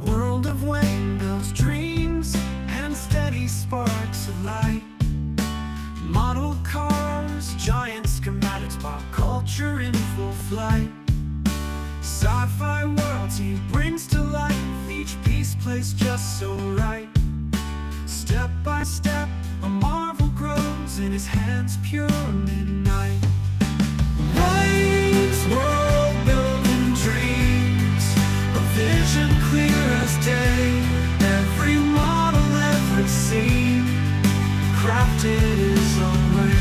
World of windmills, dreams, and steady sparks of light. Model cars, giant schematics, pop culture in full flight. Sci-fi worlds he brings to life, each piece placed just so right. Step by step, a marvel grows in his hands, pure midnight. Lights, world building dreams, a vision clear as day. Every model ever seen, crafted his own way.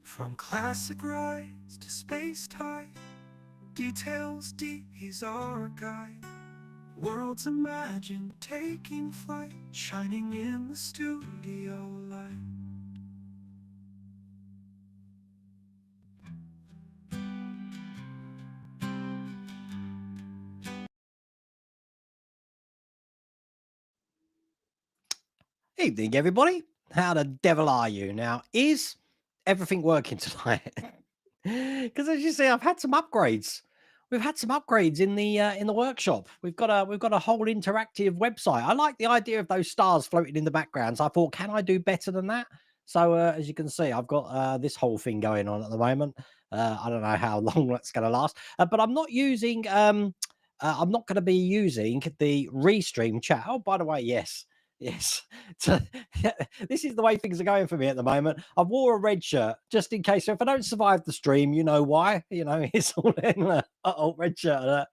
From classic rides to space time, details deep, he's our guide. Worlds imagined taking flight, shining in the studio light. Evening, everybody. How the devil are you? Now, is everything working tonight? Because as you see, I've had some upgrades. We've had some upgrades in the workshop. We've got a whole interactive website. I like the idea of those stars floating in the background. So I thought, can I do better than that? So as you can see, I've got this whole thing going on at the moment. I don't know how long that's going to last, but I'm not using. I'm not going to be using the restream chat. Oh, by the way, yes. Yes. So this is the way things are going for me at the moment. I wore a red shirt just in case. So if I don't survive the stream, you know why. You know, it's all in red shirt.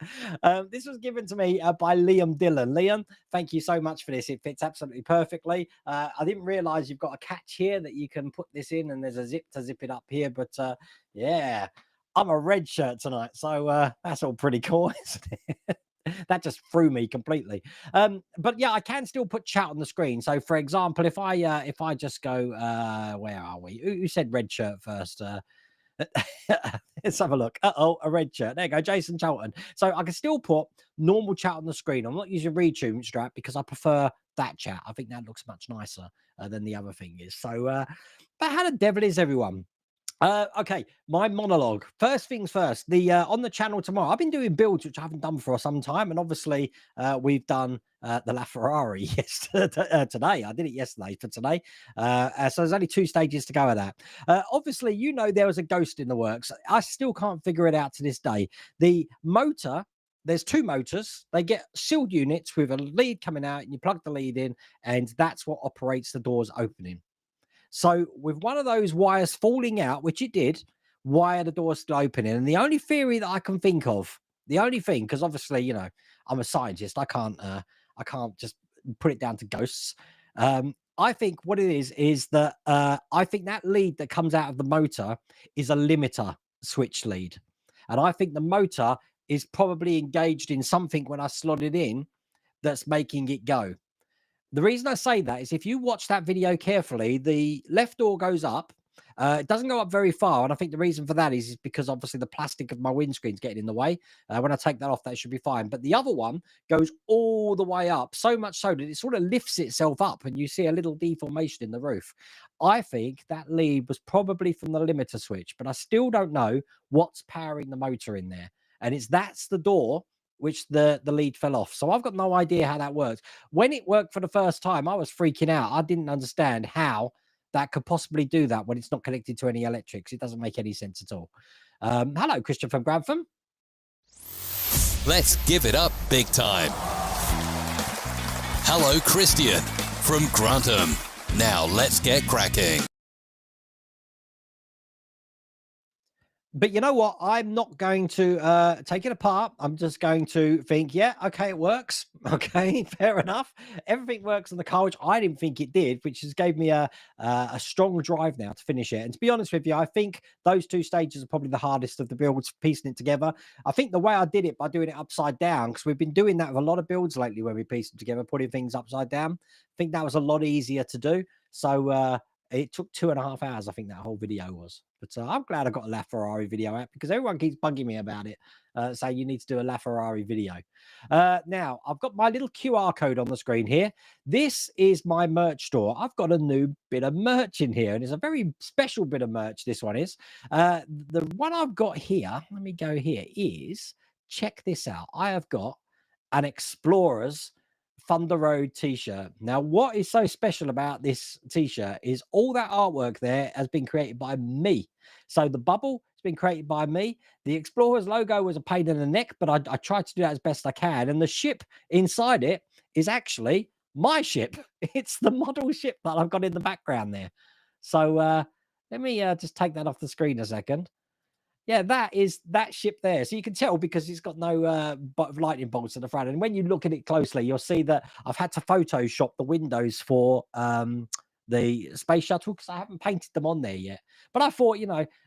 This was given to me by Liam Dillon. Liam, thank you so much for this. It fits absolutely perfectly. I didn't realize you've got a catch here that you can put this in, and there's a zip to zip it up here. But yeah, I'm a red shirt tonight. So that's all pretty cool, isn't it? That just threw me completely. But yeah, I can still put chat on the screen. So for example, if I just go, where are we? Who said red shirt first? Let's have a look. A red shirt. There you go, Jason Charlton. So I can still put normal chat on the screen. I'm not using retune strap because I prefer that chat. I think that looks much nicer than the other thing is. So, but how the devil is everyone? Okay, my monologue. First things first, the on the channel tomorrow, I've been doing builds which I haven't done for some time, and obviously we've done the LaFerrari yesterday. Today I did it yesterday for today, so there's only 2 stages to go of that. Obviously, you know, there was a ghost in the works. I still can't figure it out to this day. The motor, there's 2 motors. They get sealed units with a lead coming out, and you plug the lead in, and that's what operates the doors opening. So with one of those wires falling out, which it did, why are the doors still opening? And the only theory that I can think of, the only thing, because obviously, you know, I'm a scientist, I can't just put it down to ghosts. I think what it is that I think that lead that comes out of the motor is a limiter switch lead. And I think the motor is probably engaged in something when I slot it in that's making it go. The reason I say that is if you watch that video carefully, the left door goes up. It doesn't go up very far. And I think the reason for that is because obviously the plastic of my windscreen's getting in the way. When I take that off, that should be fine. But the other one goes all the way up, so much so that it sort of lifts itself up and you see a little deformation in the roof. I think that lead was probably from the limiter switch, but I still don't know what's powering the motor in there. And that's the door which the lead fell off. So I've got no idea how that works. When it worked for the first time, I was freaking out. I didn't understand how that could possibly do that when it's not connected to any electrics. It doesn't make any sense at all. Hello, Christian from Grantham. Let's give it up big time. Hello, Christian from Grantham. Now let's get cracking. But you know what? I'm not going to take it apart. I'm just going to think, yeah, okay, it works. Okay, fair enough. Everything works on the car, which I didn't think it did, which has gave me a strong drive now to finish it. And to be honest with you, I think those 2 stages are probably the hardest of the builds, piecing it together. I think the way I did it by doing it upside down, because we've been doing that with a lot of builds lately where we piece them together, putting things upside down. I think that was a lot easier to do. So it took 2.5 hours, I think that whole video was. But I'm glad I got a LaFerrari video out because everyone keeps bugging me about it, saying you need to do a LaFerrari video. Now, I've got my little QR code on the screen here. This is my merch store. I've got a new bit of merch in here, and it's a very special bit of merch, this one is. The one I've got here, let me go here, is, check this out. I have got an Explorers Thunder Road t-shirt. Now, what is so special about this t-shirt is all that artwork there has been created by me. So the bubble has been created by me. The Explorers logo was a pain in the neck, but I tried to do that as best I can. And the ship inside it is actually my ship. It's the model ship that I've got in the background there. So let me just take that off the screen a second. Yeah, that is that ship there. So you can tell because it's got no lightning bolts at the front. And when you look at it closely, you'll see that I've had to Photoshop the windows for the space shuttle because I haven't painted them on there yet. But I thought,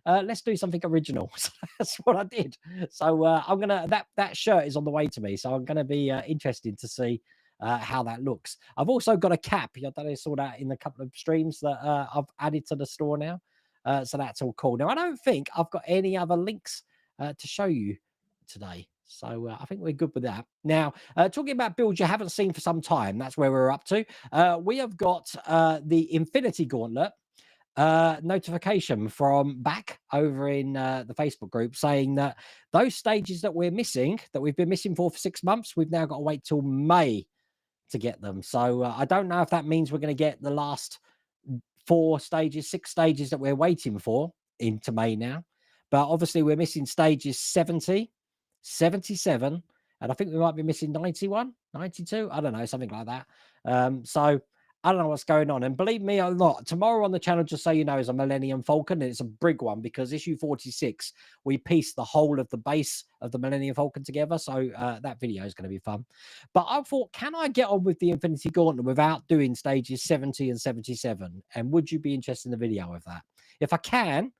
let's do something original. So that's what I did. So I'm gonna that shirt is on the way to me, so I'm gonna be interested to see how that looks. I've also got a cap. I don't know if you saw that in a couple of streams that I've added to the store now. So that's all cool. Now I don't think I've got any other links to show you today. So I think we're good with that. Now, talking about builds you haven't seen for some time, that's where we're up to. We have got the Infinity Gauntlet notification from back over in the Facebook group saying that those stages that we're missing, that we've been missing for 6 months, we've now got to wait till May to get them. So I don't know if that means we're going to get the last 4 stages, 6 stages that we're waiting for into May now. But obviously we're missing stages 70, 77, and I think we might be missing 91, 92. I don't know, something like that. So I don't know what's going on. And believe me or not, tomorrow on the channel, just so you know, is a Millennium Falcon. And it's a big one because issue 46, we pieced the whole of the base of the Millennium Falcon together. So that video is going to be fun. But I thought, can I get on with the Infinity Gauntlet without doing stages 70 and 77? And would you be interested in the video of that? If I can,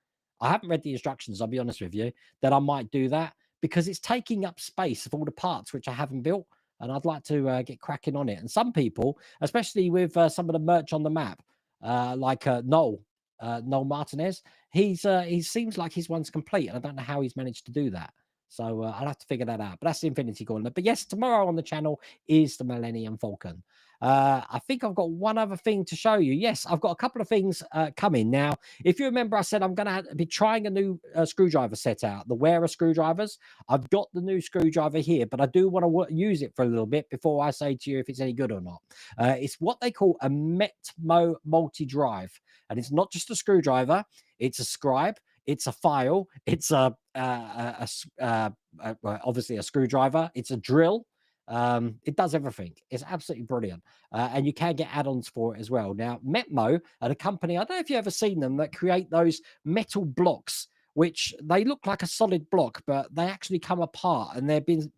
I haven't read the instructions, I'll be honest with you, that I might do that because it's taking up space of all the parts which I haven't built. And I'd like to get cracking on it. And some people, especially with some of the merch on the map, like Noel Martinez, he seems like his one's complete. And I don't know how he's managed to do that. So I'll have to figure that out. But that's the Infinity Gauntlet. But yes, tomorrow on the channel is the Millennium Falcon. I think I've got one other thing to show you. Yes, I've got a couple of things coming. Now, if you remember, I said I'm going to be trying a new screwdriver set out, the wearer screwdrivers. I've got the new screwdriver here, but I do want to use it for a little bit before I say to you if it's any good or not. It's what they call a Metmo multi-drive. And it's not just a screwdriver. It's a scribe. It's a file. It's obviously a screwdriver. It's a drill. It does everything. It's absolutely brilliant. And you can get add-ons for it as well. Now, Metmo are a company, I don't know if you've ever seen them, that create those metal blocks, which they look like a solid block, but they actually come apart and they've been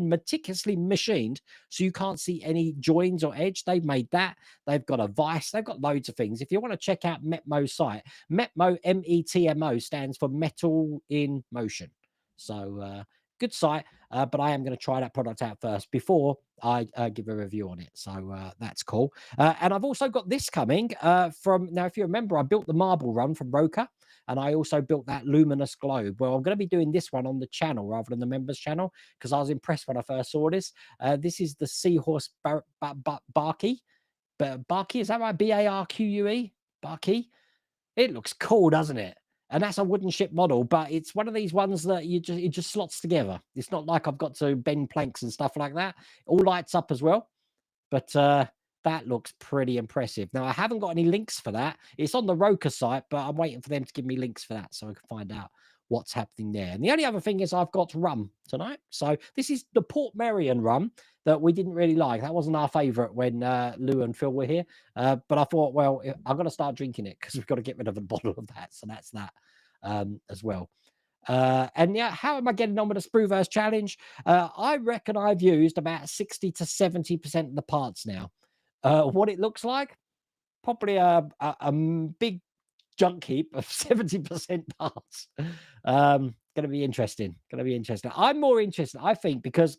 meticulously machined so you can't see any joins or edge. They've made that. They've got a vise. They've got loads of things. If you want to check out Metmo's site, Metmo, METMO, stands for Metal in Motion. So good site, but I am going to try that product out first before I give a review on it. So that's cool. And I've also got this coming from, now if you remember, I built the marble run from Roka, and I also built that luminous globe. Well, I'm going to be doing this one on the channel rather than the members channel because I was impressed when I first saw this. This is the Seahorse Barky. Barky, is that right? Barque? Barky. It looks cool, doesn't it? And that's a wooden ship model, but it's one of these ones that it just slots together. It's not like I've got to bend planks and stuff like that. It all lights up as well. But that looks pretty impressive. Now, I haven't got any links for that. It's on the Roka site, but I'm waiting for them to give me links for that so I can find out what's happening there. And the only other thing is I've got rum tonight. So this is the Port Merion rum that we didn't really like. That wasn't our favorite when Lou and Phil were here. But I thought, well, I've got to start drinking it because we've got to get rid of a bottle of that. So that's that as well. And yeah, how am I getting on with the Sprueverse challenge? I reckon I've used about 60 to 70% of the parts now. What it looks like, probably a big junk heap of 70% parts. Gonna be interesting. I'm more interested, I think, because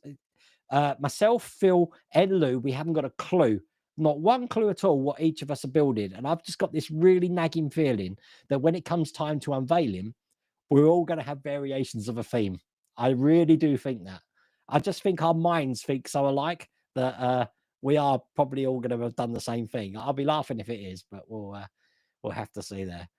myself, Phil, and Lou, we haven't got a clue. Not one clue at all what each of us are building. And I've just got this really nagging feeling that when it comes time to unveiling, we're all going to have variations of a theme. I really do think that. I just think our minds think so alike that we are probably all going to have done the same thing. I'll be laughing if it is, but we'll have to see there.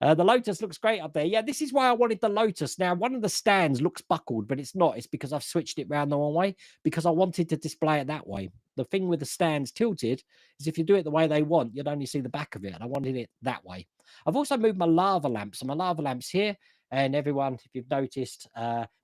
The Lotus looks great up there. Yeah, this is why I wanted the Lotus. Now, one of the stands looks buckled, but it's not. It's because I've switched it around the wrong way because I wanted to display it that way. The thing with the stands tilted is if you do it the way they want, you'd only see the back of it, and I wanted it that way. I've also moved my lava lamps, and my lava lamps here, and everyone, if you've noticed,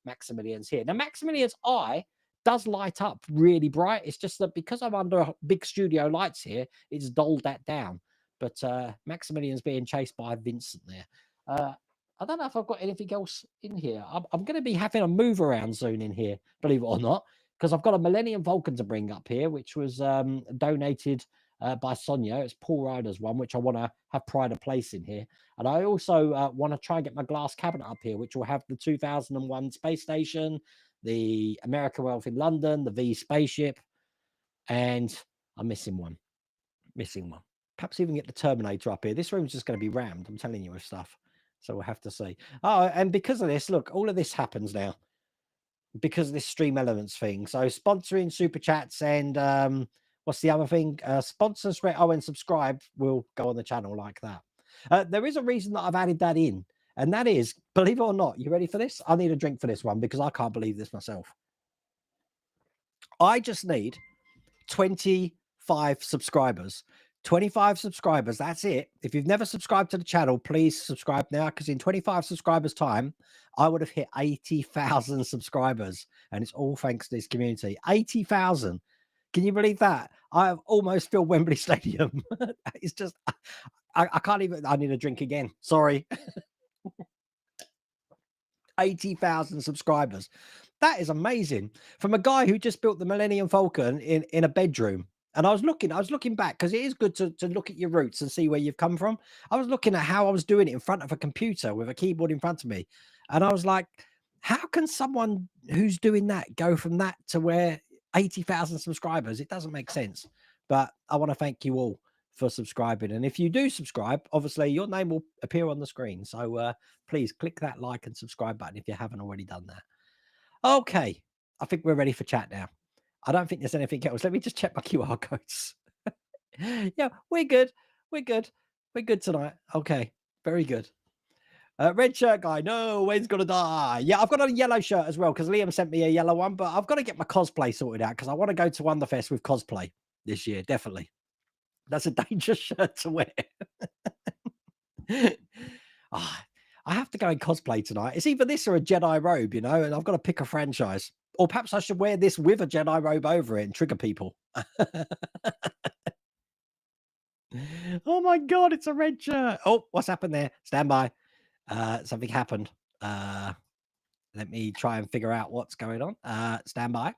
Maximilian's here. Now, Maximilian's eye does light up really bright. It's just that because I'm under big studio lights here, it's dulled that down. But Maximilian's being chased by Vincent there. I don't know if I've got anything else in here. I'm going to be having a move around soon in here, believe it or not, because I've got a Millennium Falcon to bring up here, which was donated by Sonia. It's Paul Ryder's one, which I want to have pride of place in here. And I also want to try and get my glass cabinet up here, which will have the 2001 space station, the American Wealth in London, the V spaceship, and I'm missing one. Perhaps even get the Terminator up here. This room's just going to be rammed, I'm telling you, with stuff. So we'll have to see. Oh, and because of this, look, all of this happens now because of this Stream Elements thing. So sponsoring, super chats, and what's the other thing? Sponsors, and subscribe will go on the channel like that. There is a reason that I've added that in, and that is, believe it or not, you ready for this? I need a drink for this one because I can't believe this myself. I just need 25 subscribers. 25 subscribers, that's it. If you've never subscribed to the channel, please subscribe now, because in 25 subscribers time, I would have hit 80,000 subscribers, and it's all thanks to this community. 80,000. Can you believe that? I have almost filled Wembley Stadium. It's just, I can't even, I need a drink again. Sorry. 80,000 subscribers. That is amazing. From a guy who just built the Millennium Falcon in a bedroom. And I was looking back, because it is good to look at your roots and see where you've come from. I was looking at how I was doing it in front of a computer with a keyboard in front of me. And I was like, how can someone who's doing that go from that to where 80,000 subscribers? It doesn't make sense. But I want to thank you all for subscribing. And if you do subscribe, obviously your name will appear on the screen. So please click that like and subscribe button if you haven't already done that. Okay, I think we're ready for chat now. I don't think there's anything else. Let me just check my QR codes. Yeah, we're good. We're good tonight. Okay, very good. Red shirt guy. No, Wayne's gonna die. Yeah, I've got a yellow shirt as well, because Liam sent me a yellow one, but I've got to get my cosplay sorted out, because I want to go to Wonderfest with cosplay this year, definitely. That's a dangerous shirt to wear. I have to go in cosplay tonight. It's either this or a Jedi robe, you know, and I've got to pick a franchise. Or perhaps I should wear this with a Jedi robe over it and trigger people. Oh my God, it's a red shirt. Oh, what's happened there? Stand by. Something happened. Let me try and figure out what's going on. Stand by.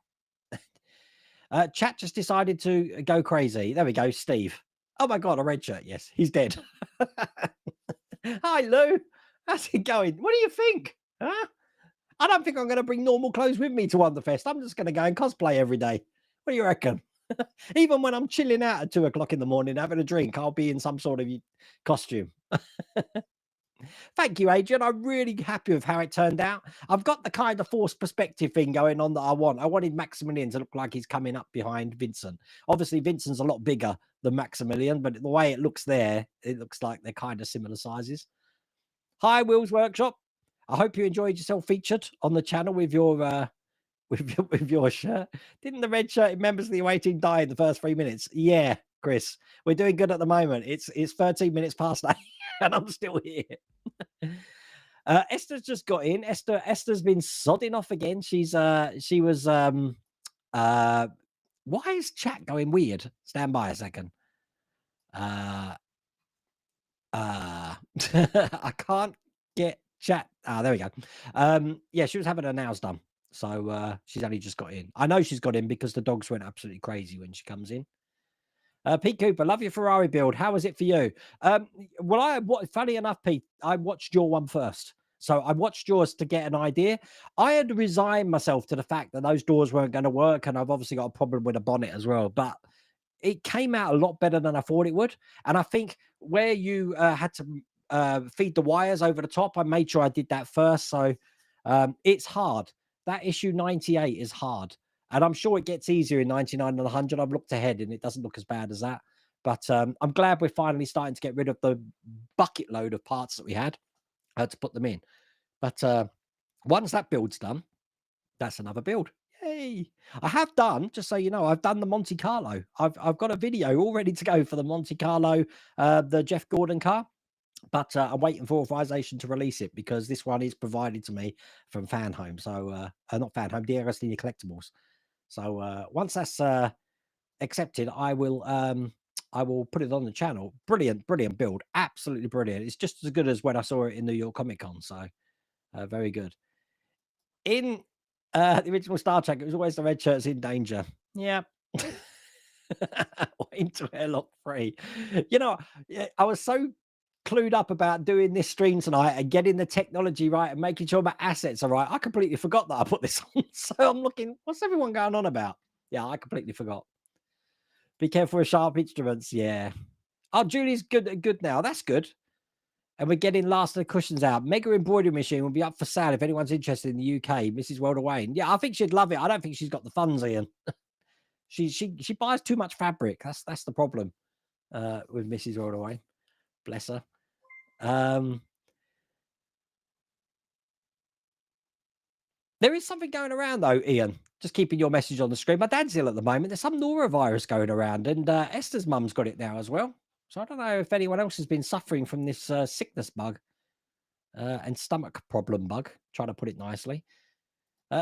Chat just decided to go crazy. There we go, Steve. Oh my God, a red shirt. Yes, he's dead. Hi, Lou. How's it going? What do you think? Huh? I don't think I'm going to bring normal clothes with me to Wonderfest. I'm just going to go and cosplay every day. What do you reckon? Even when I'm chilling out at 2 o'clock in the morning, having a drink, I'll be in some sort of costume. Thank you, Adrian. I'm really happy with how it turned out. I've got the kind of forced perspective thing going on that I want. I wanted Maximilian to look like he's coming up behind Vincent. Obviously, Vincent's a lot bigger than Maximilian, but the way it looks there, it looks like they're kind of similar sizes. Hi, Will's Workshop. I hope you enjoyed yourself featured on the channel with your with your shirt. Didn't the red shirt members of the away team die in the first 3 minutes? Yeah, Chris, we're doing good at the moment. It's 13 minutes past 8 and I'm still here. Esther's just got in. Esther's been sodding off again. She was why is chat going weird? Stand by a second. I can't get chat. There we go. Yeah, she was having her nails done. So she's only just got in. I know she's got in because the dogs went absolutely crazy when she comes in. Pete Cooper, love your Ferrari build. How was it for you? Well, funny enough, Pete, I watched your one first. So I watched yours to get an idea. I had resigned myself to the fact that those doors weren't going to work, and I've obviously got a problem with a bonnet as well. But it came out a lot better than I thought it would. And I think where you had to feed the wires over the top, I made sure I did that first. So it's hard. That issue 98 is hard. And I'm sure it gets easier in 99 and 100. I've looked ahead and it doesn't look as bad as that. But I'm glad we're finally starting to get rid of the bucket load of parts that we had to put them in. But once that build's done, that's another build. Yay. I have done, just so you know, I've done the Monte Carlo. I've got a video all ready to go for the Monte Carlo, the Jeff Gordon car. But I'm waiting for authorization to release it because this one is provided to me from Fan Home. So not Fan Home, DRS Linear Collectibles. So once that's accepted, I will put it on the channel. Brilliant build. Absolutely brilliant. It's just as good as when I saw it in New York Comic Con. So very good. In the original Star Trek, it was always the red shirts in danger. Yeah. Into airlock free. You know, I was so clued up about doing this stream tonight and getting the technology right and making sure my assets are right. I completely forgot that I put this on. So I'm looking, what's everyone going on about? Yeah, I completely forgot. Be careful with sharp instruments. Yeah. Oh, Julie's good now. That's good. And we're getting last of the cushions out. Mega embroidery machine will be up for sale if anyone's interested in the UK. Mrs. World Wayne. Yeah, I think she'd love it. I don't think she's got the funds, Ian. she buys too much fabric. That's the problem with Mrs. World Wayne. Bless her. There is something going around though, Ian. Just keeping your message on the screen. My dad's ill at the moment. There's some norovirus going around, and Esther's mum's got it now as well. So I don't know if anyone else has been suffering from this sickness bug and stomach problem bug. Trying to put it nicely.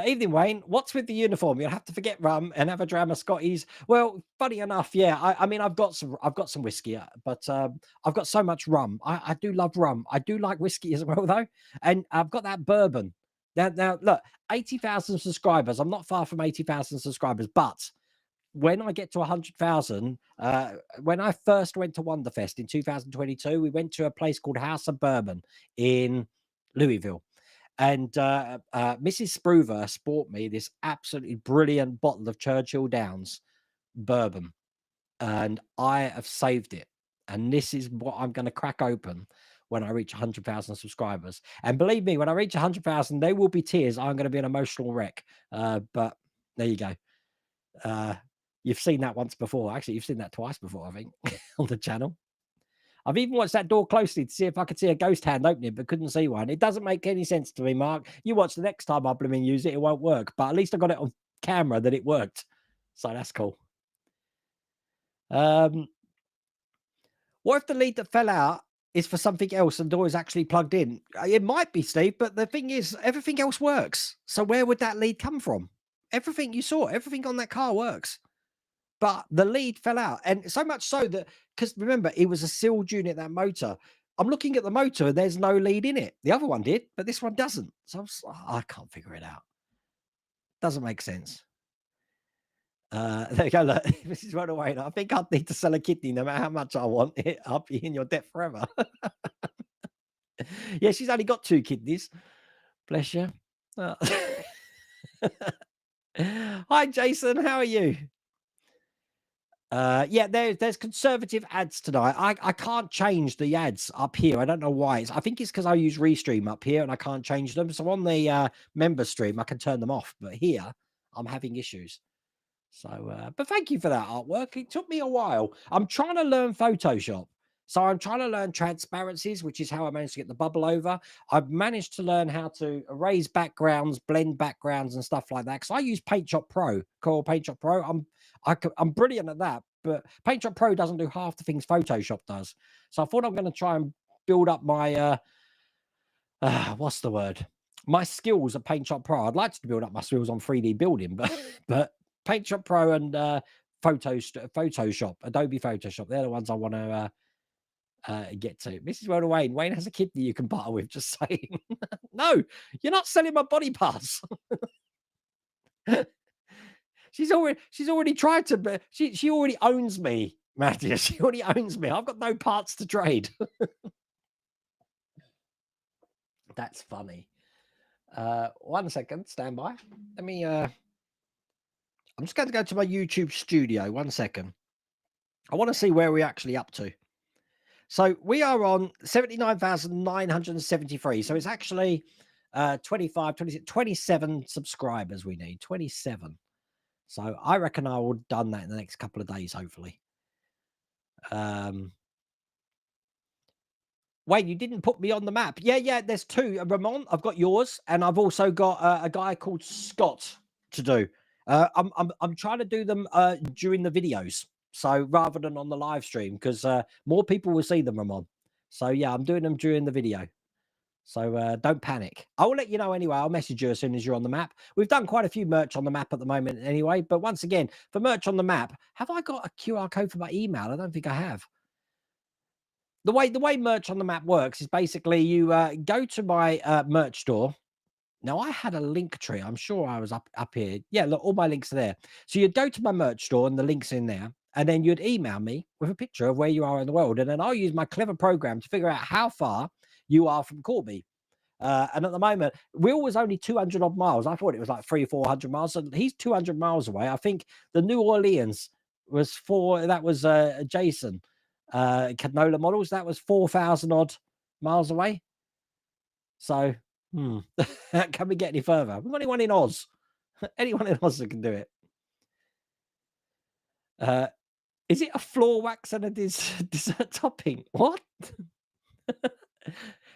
Evening, Wayne. What's with the uniform? You'll have to forget rum and have a dram of Scotties. Well, funny enough, yeah. I mean, I've got some whiskey, but I've got so much rum. I do love rum. I do like whiskey as well, though, and I've got that bourbon. Now, look, 80,000 subscribers. I'm not far from 80,000 subscribers, but when I get to 100,000, when I first went to Wonderfest in 2022, we went to a place called House of Bourbon in Louisville. And Mrs. Sprueverse bought me this absolutely brilliant bottle of Churchill Downs bourbon. And I have saved it. And this is what I'm going to crack open when I reach 100,000 subscribers. And believe me, when I reach 100,000, there will be tears. I'm going to be an emotional wreck. But there you go. You've seen that once before. Actually, you've seen that twice before, I think, on the channel. I've even watched that door closely to see if I could see a ghost hand opening, but couldn't see one. It doesn't make any sense to me, Mark. You watch the next time I blooming use it, it won't work. But at least I got it on camera that it worked. So that's cool. What if the lead that fell out is for something else and the door is actually plugged in? It might be, Steve, but the thing is, everything else works. So where would that lead come from? Everything you saw, everything on that car works. But the lead fell out. And so much so that, because remember, it was a sealed unit, that motor. I'm looking at the motor and there's no lead in it. The other one did, but this one doesn't. So I can't figure it out. Doesn't make sense. There you go. Look, this is right away. I think I'd need to sell a kidney no matter how much I want it. I'll be in your debt forever. Yeah, she's only got 2 kidneys. Bless you. Hi, Jason. How are you? Yeah, there's conservative ads tonight. I can't change the ads up here. I don't know why. I think it's because I use Restream up here and I can't change them. So on the member stream, I can turn them off. But here, I'm having issues. So, but thank you for that artwork. It took me a while. I'm trying to learn Photoshop. So I'm trying to learn transparencies, which is how I managed to get the bubble over. I've managed to learn how to erase backgrounds, blend backgrounds and stuff like that. Because I use PaintShop Pro, Coral PaintShop Pro. I'm brilliant at that. But PaintShop Pro doesn't do half the things Photoshop does. So I thought I'm going to try and build up my, what's the word? My skills at PaintShop Pro. I'd like to build up my skills on 3D building, but PaintShop Pro and Photoshop, Adobe Photoshop, they're the ones I want to get to. Mrs. World Wayne. Wayne has a kidney you can barter with, just saying. No, you're not selling my body parts. She's already tried to, she already owns me, Matthew. She already owns me. I've got no parts to trade. That's funny. 1 second, stand by. Let me I'm just going to go to my YouTube studio. 1 second. I want to see where we're actually up to. So we are on 79,973. So it's actually 27 subscribers we need. 27. So I reckon I will have done that in the next couple of days, hopefully. Wait, you didn't put me on the map. Yeah, there's 2. Ramon, I've got yours, and I've also got a guy called Scott to do. I'm trying to do them during the videos. So rather than on the live stream, because more people will see them, Ramon. So yeah, I'm doing them during the video. So don't panic. I will let you know anyway. I'll message you as soon as you're on the map. We've done quite a few merch on the map at the moment anyway. But once again, for merch on the map, have I got a QR code for my email? I don't think I have. The way merch on the map works is basically you go to my merch store. Now, I had a link tree. I'm sure I was up here. Yeah, look, all my links are there. So you go to my merch store and the link's in there. and then you'd email me with a picture of where you are in the world, and then I'll use my clever program to figure out how far you are from Corby. And at the moment, Will was only 200 odd miles. I thought it was like 300-400 miles. So he's 200 miles away. I think the New Orleans was Jason Canola Models. That was 4,000 odd miles away. So can we get any further? We've got anyone in Oz? Anyone in Oz that can do it? Is it a floor wax and a dessert topping? What?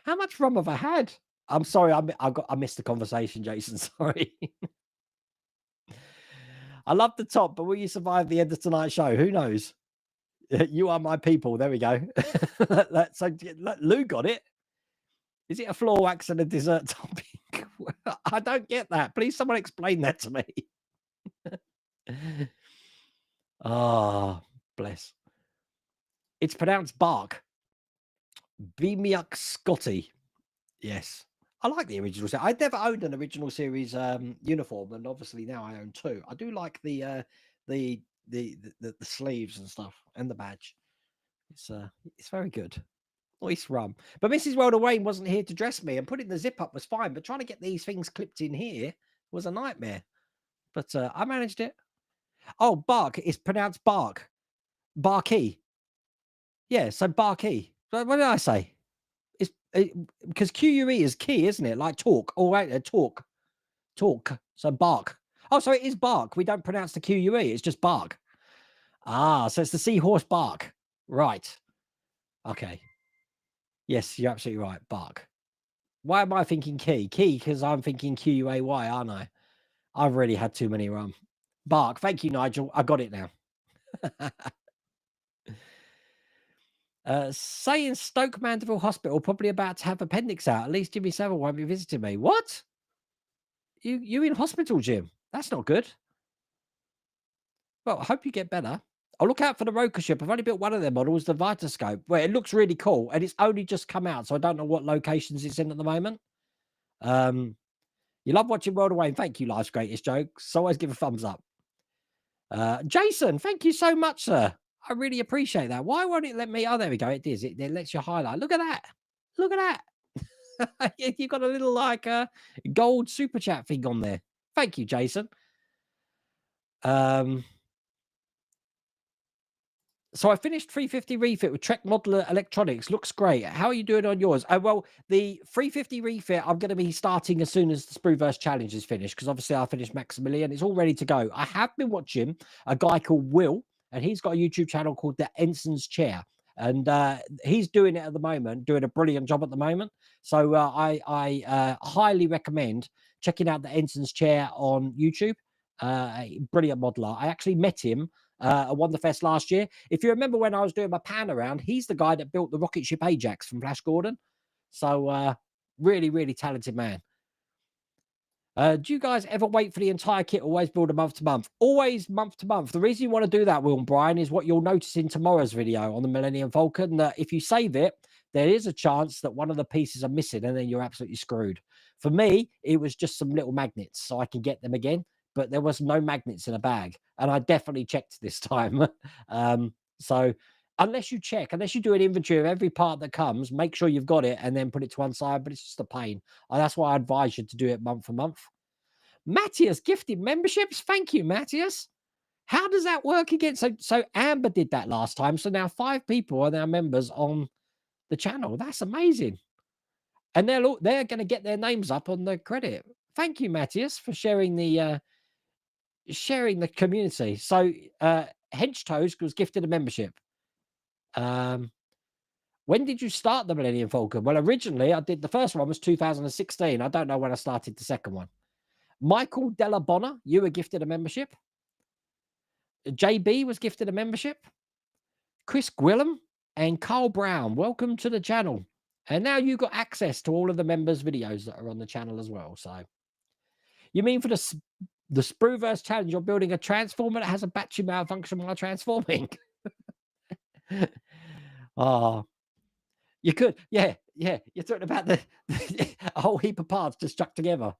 How much rum have I had? I'm sorry, I missed the conversation, Jason. Sorry. I love the top, but will you survive the end of tonight's show? Who knows? You are my people. There we go. So Lou got it. Is it a floor wax and a dessert topping? I don't get that. Please, someone explain that to me. Ah, bless. It's pronounced bark. Beamiuk Scotty. Yes. I like the original series. I never owned an original series uniform, and obviously now I own two. I do like the sleeves and stuff and the badge. It's very good. Nice rum. But Mrs. Welder Wayne wasn't here to dress me, and putting the zip up was fine, but trying to get these things clipped in here was a nightmare. But I managed it. Oh, bark is pronounced bark. Barkey. Yeah, so barkey. What did I say? Because QUE is key, isn't it? Like talk. All right, talk. So bark. Oh, so it is bark. We don't pronounce the QUE. It's just bark. Ah, so it's the seahorse bark. Right. Okay. Yes, you're absolutely right. Bark. Why am I thinking key? Key, because I'm thinking QUAY, aren't I? I've already had too many rum. Bark. Thank you, Nigel. I got it now. Saying Stoke Mandeville Hospital probably about to have appendix out. At least Jimmy Savile won't be visiting me. What? You in hospital, Jim? That's not good. Well, I hope you get better. I'll look out for the Roker ship. I've only built one of their models, the Vitascope, where it looks really cool, and it's only just come out, so I don't know what locations it's in at the moment. You love watching World of Wayne. Thank you, Life's Greatest Jokes. So always give a thumbs up. Jason, thank you so much, sir. I really appreciate that. Why won't it let me? Oh, there we go. It is. It lets you highlight. Look at that. Look at that. You've got a little like gold super chat thing on there. Thank you, Jason. So I finished 350 refit with Trek Modular Electronics. Looks great. How are you doing on yours? Well, the 350 refit, I'm going to be starting as soon as the Sprueverse challenge is finished, because obviously I finished Maximilian. It's all ready to go. I have been watching a guy called Will, and he's got a YouTube channel called The Ensign's Chair. And he's doing it at the moment, doing a brilliant job at the moment. So I highly recommend checking out The Ensign's Chair on YouTube. Brilliant modeler. I actually met him at Wonderfest last year. If you remember when I was doing my pan around, he's the guy that built the rocket ship Ajax from Flash Gordon. So really, really talented man. Do you guys ever wait for the entire kit, always build a month to month? Always month to month. The reason you want to do that, Will and Brian, is what you'll notice in tomorrow's video on the Millennium Falcon, that if you save it, there is a chance that one of the pieces are missing, and then you're absolutely screwed. For me, it was just some little magnets, so I can get them again, but there was no magnets in a bag, and I definitely checked this time. So unless you do an inventory of every part that comes, make sure you've got it and then put it to one side, but it's just a pain. That's why I advise you to do it month for month. Matthias gifted memberships. Thank you, Matthias. How does that work again? So Amber did that last time. So now 5 people are now members on the channel. That's amazing. And they're going to get their names up on the credit. Thank you, Matthias, for sharing the community. So Hench Toast was gifted a membership. When did you start the Millennium Falcon? Well, originally I did, the first one was 2016. I don't know when I started the second one. Michael Della Bonner, you were gifted a membership. JB was gifted a membership. Chris Gwillem and Carl Brown, welcome to the channel. And now you've got access to all of the members' videos that are on the channel as well. So you mean for the Sprueverse challenge, you're building a transformer that has a battery malfunction while transforming? Oh, you could. Yeah. You're talking about a whole heap of parts just stuck together.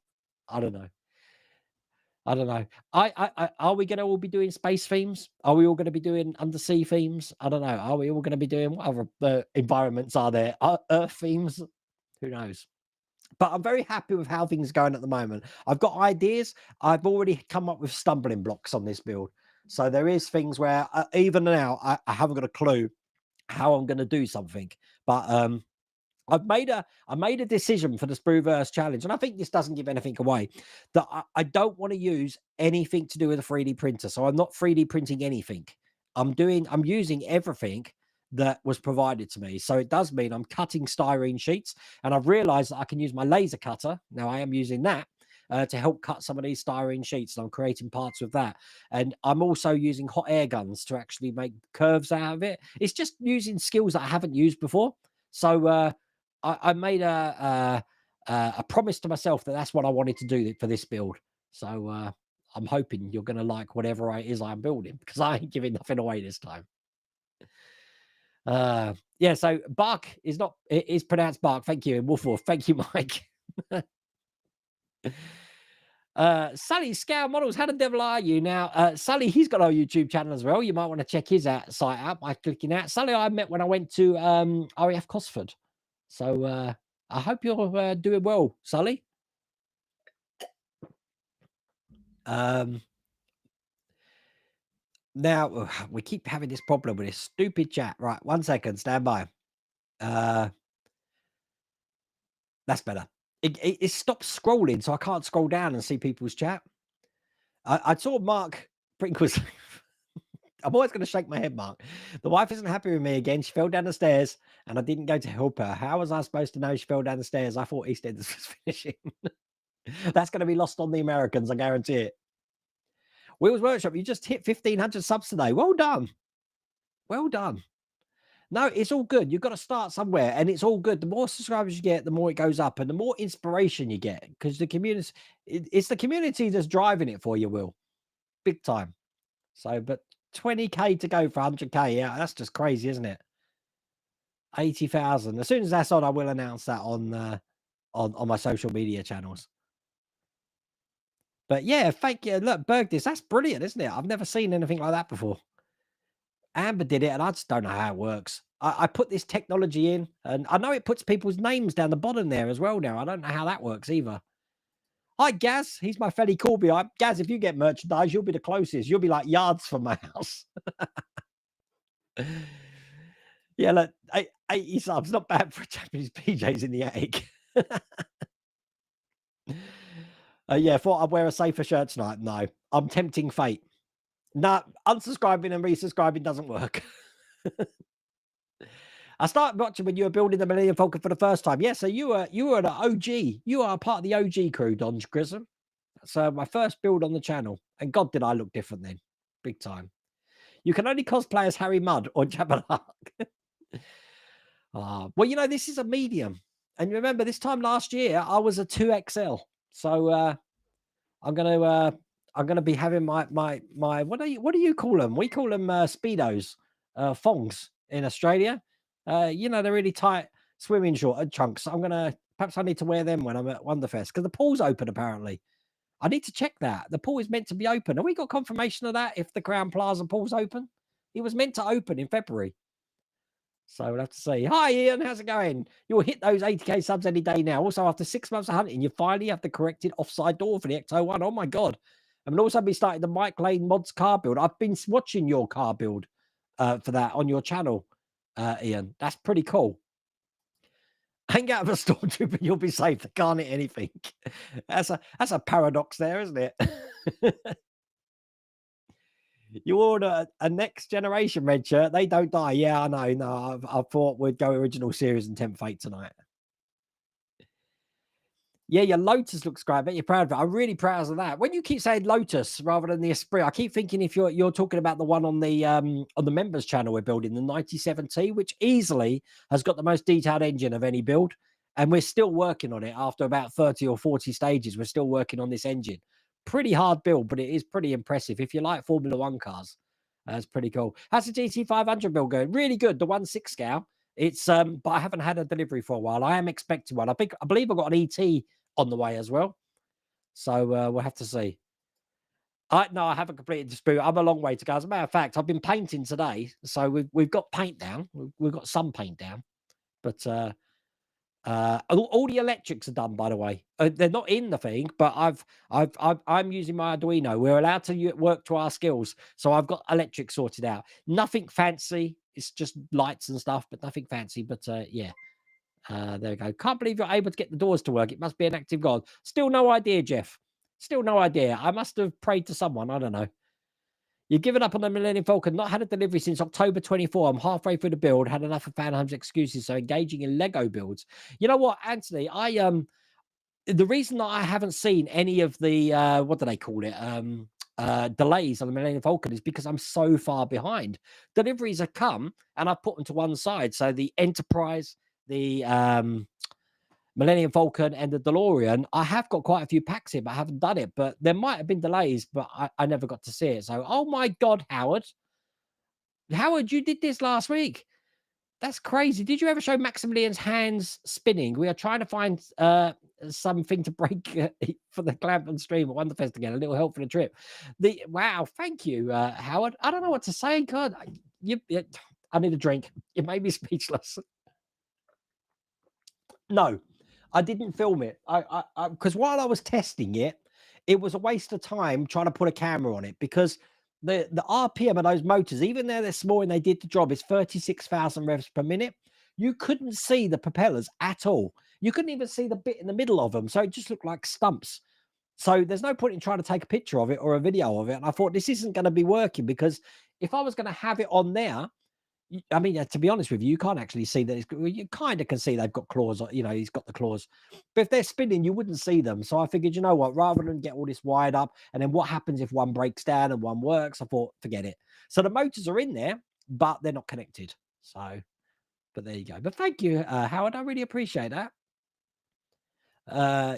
I don't know. I don't know. Are we going to all be doing space themes? Are we all going to be doing undersea themes? I don't know. Are we all going to be doing what other environments are there? Earth themes? Who knows? But I'm very happy with how things are going at the moment. I've got ideas. I've already come up with stumbling blocks on this build. So there is things where even now I haven't got a clue how I'm going to do something. But I made a decision for the Sprueverse challenge, and I think this doesn't give anything away. That I don't want to use anything to do with a 3D printer, so I'm not 3D printing anything. I'm using everything that was provided to me. So it does mean I'm cutting styrene sheets, and I've realized that I can use my laser cutter. Now I am using that to help cut some of these styrene sheets, and I'm creating parts with that. And I'm also using hot air guns to actually make curves out of it. It's just using skills that I haven't used before. So I made a promise to myself that that's what I wanted to do for this build. So I'm hoping you're going to like whatever it is I'm building, because I ain't giving nothing away this time. Yeah, so bark is not, it is pronounced bark. Thank you. And Wolf Wolf. Thank you, Mike. Sally Scale Models, how the devil are you? Now, Sally, he's got our YouTube channel as well. You might want to check his site out by clicking that. Sally, I met when I went to RAF Cosford. So I hope you're doing well, Sully. Now we keep having this problem with this stupid chat. Right, 1 second, stand by. That's better. It stops scrolling, so I can't scroll down and see people's chat. I saw Mark Brinkwas. I'm always going to shake my head, Mark. The wife isn't happy with me again. She fell down the stairs and I didn't go to help her. How was I supposed to know she fell down the stairs? I thought EastEnders was finishing. That's going to be lost on the Americans, I guarantee it. Wheels Workshop, you just hit 1,500 subs today. Well done. Well done. No, it's all good. You've got to start somewhere, and it's all good. The more subscribers you get, the more it goes up, and the more inspiration you get, because the community, it's the community that's driving it for you, Will. Big time. So, but 20K to go for 100K. Yeah, that's just crazy, isn't it? 80,000. As soon as that's on, I will announce that on my social media channels. But yeah, thank you. Look, Bergdis, that's brilliant, isn't it? I've never seen anything like that before. Amber did it, and I just don't know how it works. I put this technology in, and I know it puts people's names down the bottom there as well now. I don't know how that works either. Hi, Gaz. He's my felly Corby. Gaz, if you get merchandise, you'll be the closest. You'll be like yards from my house. Yeah, look, 80 subs, not bad for Japanese PJs in the attic. Yeah, thought I'd wear a safer shirt tonight. No, I'm tempting fate. No, unsubscribing and resubscribing doesn't work. I started watching when you were building the Millennium Falcon for the first time. Yeah, so you were an OG. You are part of the OG crew, Don Grissom. So my first build on the channel. And God, did I look different then. Big time. You can only cosplay as Harry Mudd or Jabba the Hutt. Well, you know, this is a medium. And remember, this time last year, I was a 2XL. So I'm gonna be having my what do you call them? We call them speedos, thongs in Australia. You know, they're really tight swimming short trunks. Perhaps I need to wear them when I'm at Wonderfest, because the pool's open apparently. I need to check that. The pool is meant to be open. Have we got confirmation of that? If the Crown Plaza pool's open, it was meant to open in February. So we'll have to see. Hi, Ian. How's it going? You'll hit those 80K subs any day now. Also, after 6 months of hunting, you finally have the corrected offside door for the X01. Oh, my God. And we'll also be starting the Mike Lane mods car build. I've been watching your car build for that on your channel, Ian. That's pretty cool. Hang out of a stormtrooper, you'll be safe. They can't hit anything. That's a paradox there, isn't it? You order a next generation red shirt, they don't die. Yeah, I know. No, I thought we'd go original series and tempt fate tonight. Yeah, your Lotus looks great. I bet you're proud of it. I'm really proud of that. When you keep saying Lotus rather than the Esprit, I keep thinking if you're talking about the one on the members channel we're building, the 97T, which easily has got the most detailed engine of any build. And we're still working on it after about 30 or 40 stages. We're still working on this engine. Pretty hard build, but it is pretty impressive. If you like Formula One cars, that's pretty cool. How's the GT500 build going? Really good. The 1.6 scale. It's but I haven't had a delivery for a while. I am expecting one. I believe I've got an ET on the way as well. So we'll have to see. No, I haven't completed the sprue. I'm a long way to go. As a matter of fact, I've been painting today, so we've got paint down. We've got some paint down, but all the electrics are done, by the way. They're not in the thing, but I'm using my Arduino. We're allowed to work to our skills, so I've got electric sorted out. Nothing fancy. It's just lights and stuff, but nothing fancy. But yeah, there we go. Can't believe you're able to get the doors to work. It must be an active god. Still no idea, Jeff. Still no idea. I must have prayed to someone. I don't know. You've given up on the Millennium Falcon, not had a delivery since October 24. I'm halfway through the build, had enough of Fan Home's excuses, so engaging in Lego builds. You know what, Anthony? The reason that I haven't seen any of the what do they call it? Delays on the Millennium Falcon is because I'm so far behind. Deliveries have come and I've put them to one side. So the Enterprise, the Millennium Falcon and the DeLorean, I have got quite a few packs in, but I haven't done it. But there might have been delays, but I never got to see it. So, oh my God, Howard, you did this last week. That's crazy. Did you ever show Maximilian's hands spinning? We are trying to find something to break for the Clampton stream at Wonderfest again. A little help for the trip. Wow, thank you, Howard. I don't know what to say. God, I need a drink. It made me speechless. No, I didn't film it. Because while I was testing it, it was a waste of time trying to put a camera on it because the RPM of those motors, even though they're small and they did the job, is 36,000 revs per minute. You couldn't see the propellers at all. You couldn't even see the bit in the middle of them. So it just looked like stumps. So there's no point in trying to take a picture of it or a video of it. And I thought this isn't going to be working because if I was going to have it on there, I mean, to be honest with you, you can't actually see that. You kind of can see they've got claws. You know, he's got the claws. But if they're spinning, you wouldn't see them. So I figured, you know what, rather than get all this wired up, and then what happens if one breaks down and one works, I thought, forget it. So the motors are in there, but they're not connected. So, but there you go. But thank you, Howard. I really appreciate that.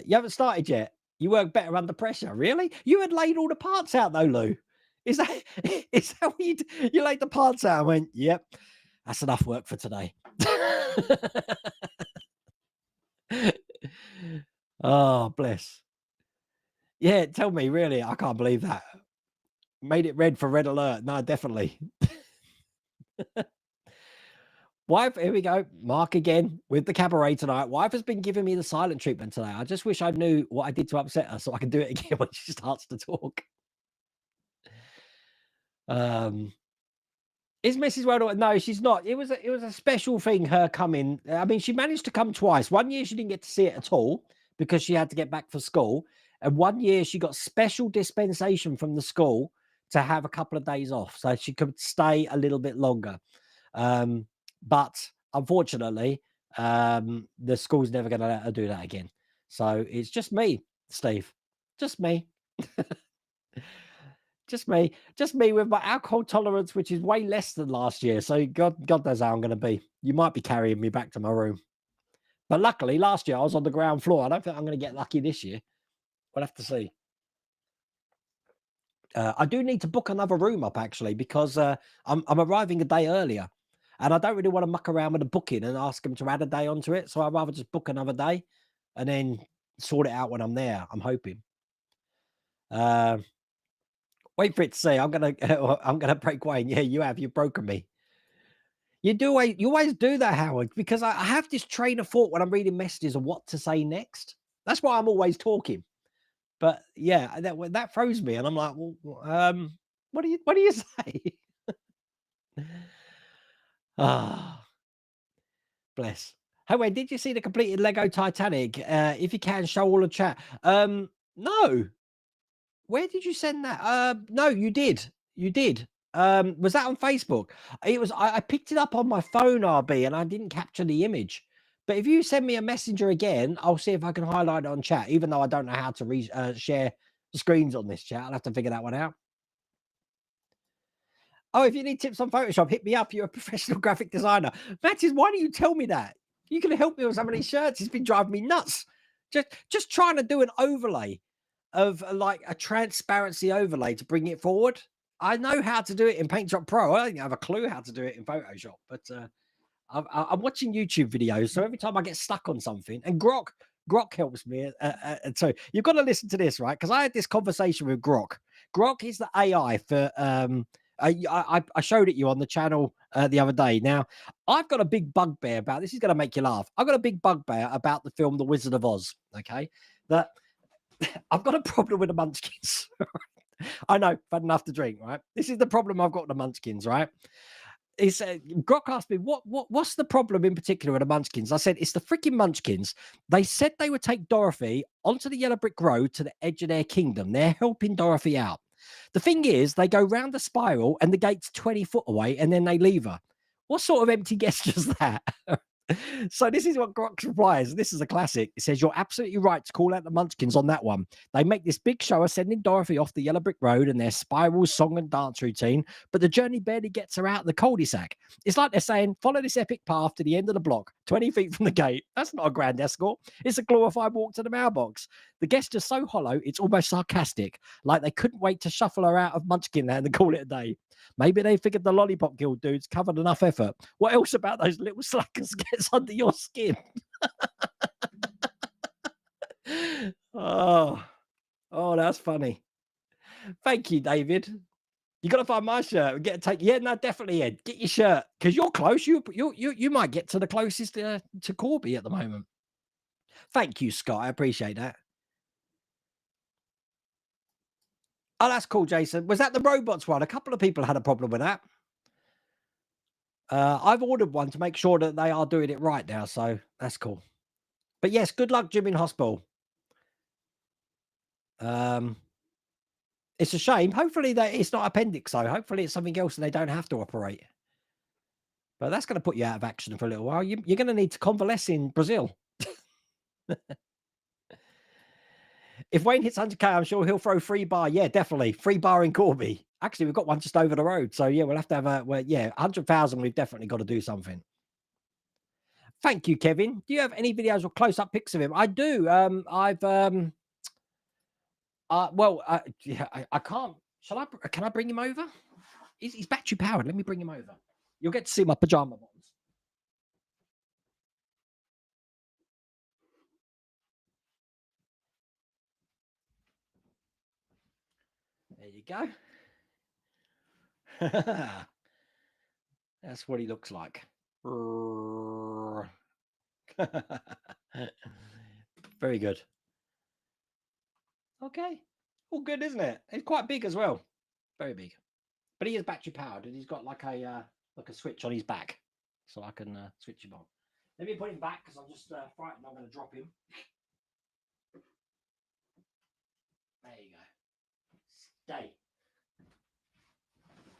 You haven't started yet. You work better under pressure. Really? You had laid all the parts out though, Lou. Is that what you did? You laid the parts out and went, yep, that's enough work for today. Oh, bless. Yeah, tell me, really, I can't believe that. Made it red for red alert. No, definitely. Wife, here we go. Mark again with the cabaret tonight. Wife has been giving me the silent treatment today. I just wish I knew what I did to upset her so I can do it again when she starts to talk. Is Mrs. World? No, she's not. It was a special thing, her coming. I mean, she managed to come twice. One year she didn't get to see it at all because she had to get back for school. And one year she got special dispensation from the school to have a couple of days off so she could stay a little bit longer. But unfortunately, the school's never going to let her do that again. So it's just me, Steve. Just me. Just me with my alcohol tolerance, which is way less than last year. So God knows how I'm going to be. You might be carrying me back to my room. But luckily, last year I was on the ground floor. I don't think I'm going to get lucky this year. We'll have to see. I do need to book another room up, actually, because I'm arriving a day earlier. And I don't really want to muck around with the booking and ask them to add a day onto it. So I'd rather just book another day and then sort it out when I'm there, I'm hoping. Wait for it to say, I'm gonna break Wayne. Yeah, you've broken me. You always do that, Howard, because I have this train of thought when I'm reading messages of what to say next. That's why I'm always talking. But yeah, that throws me, and I'm like, well, what do you say? Ah, bless. Hey, wait, did you see the completed Lego Titanic? If you can, show all the chat. No. Where did you send that? No, you did. You did. Was that on Facebook? It was. I picked it up on my phone, RB, and I didn't capture the image. But if you send me a messenger again, I'll see if I can highlight it on chat. Even though I don't know how to share the screens on this chat, I'll have to figure that one out. Oh, if you need tips on Photoshop, hit me up. You're a professional graphic designer. Mattis, why don't you tell me that? You can help me with some of these shirts. It's been driving me nuts. Just trying to do an overlay of like a transparency overlay to bring it forward. I know how to do it in Paint Pro. I don't have a clue how to do it in Photoshop, but I'm watching YouTube videos. So every time I get stuck on something, and Grok helps me. So you've got to listen to this, right? Because I had this conversation with Grok. Grok is the AI for I showed it you on the channel the other day. Now, I've got a big bugbear about this. Is going to make you laugh. I've got a big bugbear about the film The Wizard of Oz. Okay, that I've got a problem with the Munchkins. I know, I've had enough to drink. Right, this is the problem I've got with the Munchkins. Right. He said, Grok asked me, what's the problem in particular with the Munchkins? I said, it's the freaking Munchkins. They said they would take Dorothy onto the yellow brick road to the edge of their kingdom. They're helping Dorothy out. The thing is, they go round the spiral and the gate's 20 foot away and then they leave her. What sort of empty gesture is that? So this is what Grok replies. This is a classic. It says, you're absolutely right to call out the Munchkins on that one. They make this big show of sending Dorothy off the yellow brick road and their spiral song and dance routine, but the journey barely gets her out of the cul-de-sac. It's like they're saying, follow this epic path to the end of the block, 20 feet from the gate. That's not a grand escort. It's a glorified walk to the mailbox. The gesture's so hollow, it's almost sarcastic, like they couldn't wait to shuffle her out of Munchkinland and call it a day. Maybe they figured the Lollipop Guild dudes covered enough effort. What else about those little slackers gets under your skin? Oh, that's funny. Thank you, David. You got to find my shirt and get a take. Yeah, no, definitely, Ed. Get your shirt because you're close. You might get to the closest to Corby at the moment. Thank you, Scott. I appreciate that. Oh, that's cool, Jason. Was that the robots one? A couple of people had a problem with that. I've ordered one to make sure that they are doing it right now, so that's cool. But yes, good luck, Jim, in hospital. It's a shame. Hopefully that it's not appendix, though. Hopefully it's something else and they don't have to operate. But that's going to put you out of action for a little while. You're going to need to convalesce in Brazil. If Wayne hits 100k, I'm sure he'll throw free bar. Yeah, definitely. Free bar in Corby. Actually, we've got one just over the road. So, yeah, we'll have to have 100,000. We've definitely got to do something. Thank you, Kevin. Do you have any videos or close-up pics of him? I do. I can't. Can I bring him over? He's battery powered. Let me bring him over. You'll get to see my pajama bottoms. There you go. That's what he looks like. Very good. Okay. All good, isn't it? It's quite big as well. Very big. But he is battery powered and he's got like a switch on his back. So I can switch him on. Let me put him back because I'm just frightened I'm going to drop him. There you go. Stay.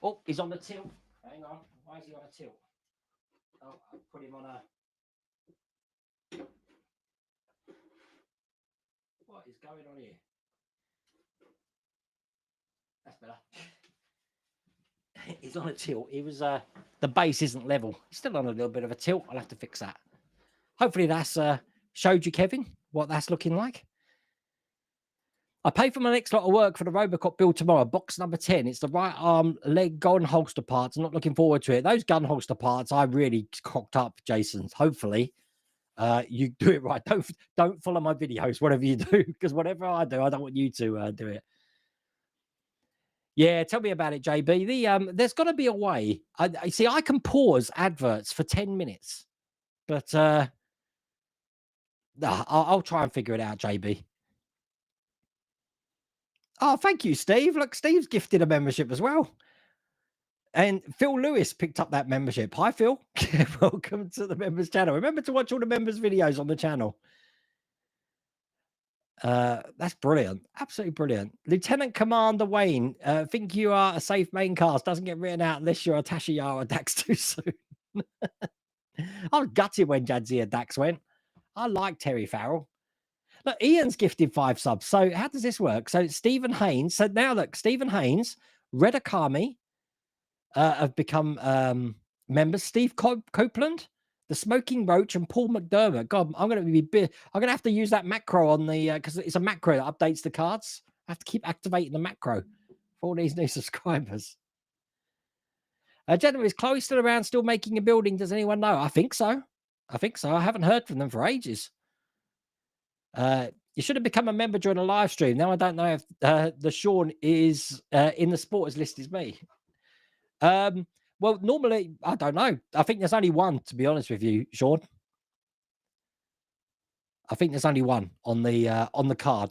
Oh, he's on the tilt. Hang on. Why is he on a tilt? Oh, I'll put him on a... What is going on here? That's better. He's on a tilt. He was the base isn't level. He's still on a little bit of a tilt. I'll have to fix that. Hopefully that's showed you, Kevin, what that's looking like. I pay for my next lot of work for the Robocop build tomorrow. Box number 10. It's the right arm, leg, gun holster parts. I'm not looking forward to it. Those gun holster parts, I really cocked up, Jason. Hopefully, you do it right. Don't follow my videos, whatever you do, because whatever I do, I don't want you to do it. Yeah, tell me about it, JB. There's got to be a way. I see. I can pause adverts for 10 minutes, but I'll try and figure it out, JB. Oh, thank you, Steve. Look, Steve's gifted a membership as well. And Phil Lewis picked up that membership. Hi, Phil. Welcome to the members channel. Remember to watch all the members videos on the channel. That's brilliant. Absolutely brilliant. Lieutenant Commander Wayne, think you are a safe main cast. Doesn't get written out unless you're a Tasha Yara Dax too soon. I was gutted when Jadzia Dax went. I like Terry Farrell. Look, Ian's gifted 5 subs. So how does this work? So Stephen Haynes. So now look, Stephen Haynes, Red Akami have become members. Steve Copeland, the Smoking Roach, and Paul McDermott. God, I'm going to have to use that macro on the because it's a macro that updates the cards. I have to keep activating the macro for all these new subscribers. Gentlemen, is Chloe still around, still making a building? Does anyone know? I think so. I haven't heard from them for ages. You should have become a member during a live stream. Now I don't know if the Sean is in the supporters list as me. Well, normally, I don't know. I think there's only one, to be honest with you, Sean. I think there's only one on the card.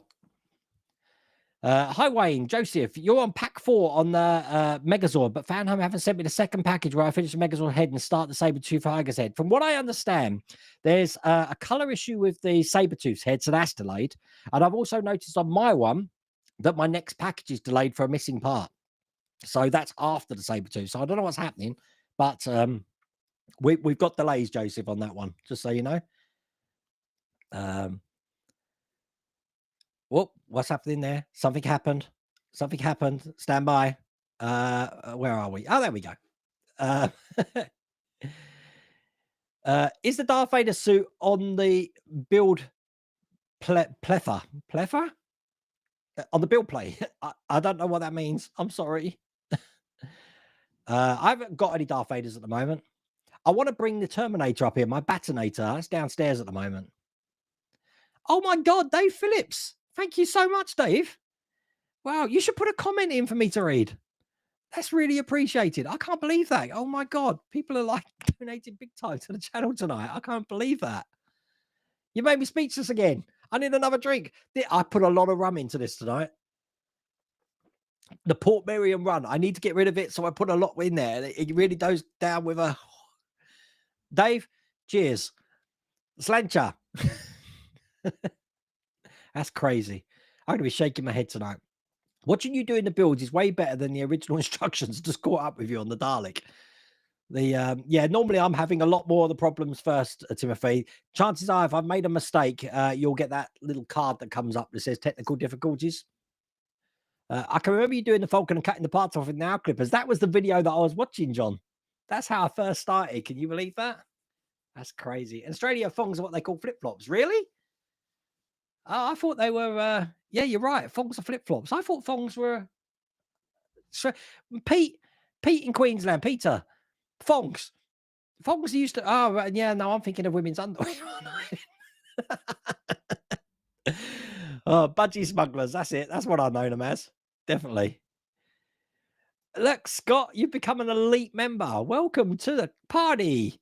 Hi, Wayne. Joseph, you're on pack 4 on the Megazord, but Fanhome haven't sent me the second package where I finish the Megazord head and start the Sabertooth Tiger's head. From what I understand, there's a color issue with the Sabertooth's head, so that's delayed. And I've also noticed on my one that my next package is delayed for a missing part. So that's after the Sabertooth. So I don't know what's happening, but we've got delays, Joseph, on that one, just so you know. Whoop, what's happening there? Something happened. Something happened. Stand by. Where are we? Oh, there we go. Is the Darth Vader suit on the build plethora? On the build play? I don't know what that means. I'm sorry. I haven't got any Darth Vaders at the moment. I want to bring the Terminator up here. My Batinator. That's downstairs at the moment. Oh my God, Dave Phillips. Thank you so much, Dave. Wow, you should put a comment in for me to read. That's really appreciated. I can't believe that. Oh my God, people are like donating big time to the channel tonight. I can't believe that. You made me speechless again. I need another drink. I put a lot of rum into this tonight. The Port Miriam run. I need to get rid of it, so I put a lot in there. It really goes down with a... Dave, cheers. Slancha. That's crazy. I'm going to be shaking my head tonight. Watching you doing the builds is way better than the original instructions. Just caught up with you on the Dalek. Yeah, normally I'm having a lot more of the problems first, Timothy. Chances are, if I've made a mistake, you'll get that little card that comes up that says technical difficulties. I can remember you doing the Falcon and cutting the parts off in the clippers. That was the video that I was watching, John. That's how I first started. Can you believe that? That's crazy. In Australia, thongs are what they call flip-flops. Really? Oh, I thought they were... yeah, you're right. Thongs are flip-flops. I thought thongs were... Pete in Queensland. Peter. Thongs. Thongs used to... Oh, yeah, no, I'm thinking of women's underwear. Oh, budgie smugglers. That's it. That's what I know them as. Definitely. Look, Scott, you've become an elite member. Welcome to the party.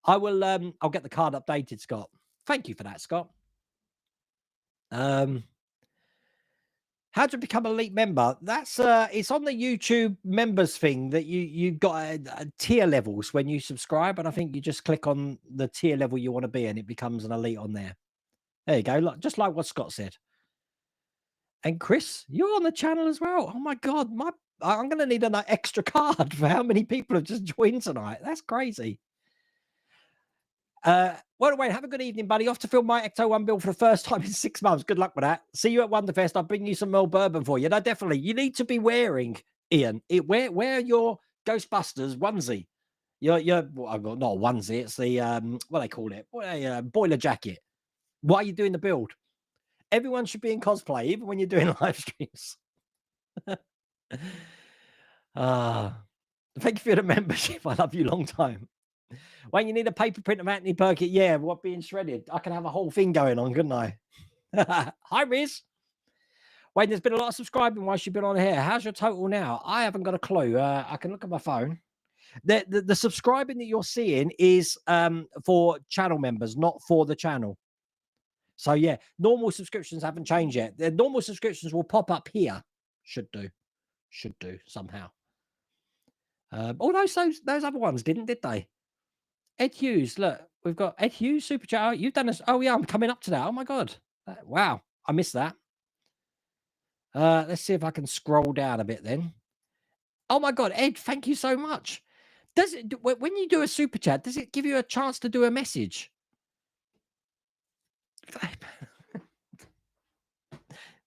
I will... I'll get the card updated, Scott. Thank you for that, Scott. How to become an elite member? That's it's on the YouTube members thing that you got tier levels when you subscribe, and I think you just click on the tier level you want to be and it becomes an elite on there. There you go, look, just like what Scott said. And Chris, you're on the channel as well. Oh my God, I'm gonna need an extra card for how many people have just joined tonight. That's crazy. Well, Wayne, have a good evening, buddy. Off to film my Ecto 1 build for the first time in 6 months. Good luck with that. See you at Wonderfest. I'll bring you some more bourbon for you. No, definitely. You need to be wearing, Ian, wear your Ghostbusters onesie. Well, not onesie. It's the, what they call it? Boiler jacket. Why are you doing the build? Everyone should be in cosplay, even when you're doing live streams. Thank you for the membership. I love you long time. When you need a paper print of Anthony Perkett, yeah, what being shredded? I can have a whole thing going on, couldn't I? Hi, Riz. Wait, there's been a lot of subscribing whilst you've been on here. How's your total now? I haven't got a clue. I can look at my phone. The subscribing that you're seeing is for channel members, not for the channel. So yeah, normal subscriptions haven't changed yet. The normal subscriptions will pop up here. Should do somehow. Those other ones didn't, did they? Ed Hughes, look, we've got Ed Hughes, super chat. You've done this. Oh, yeah, I'm coming up to that. Oh, my God. Wow, I missed that. Let's see if I can scroll down a bit then. Oh, my God, Ed, thank you so much. Does it, when you do a super chat, does it give you a chance to do a message?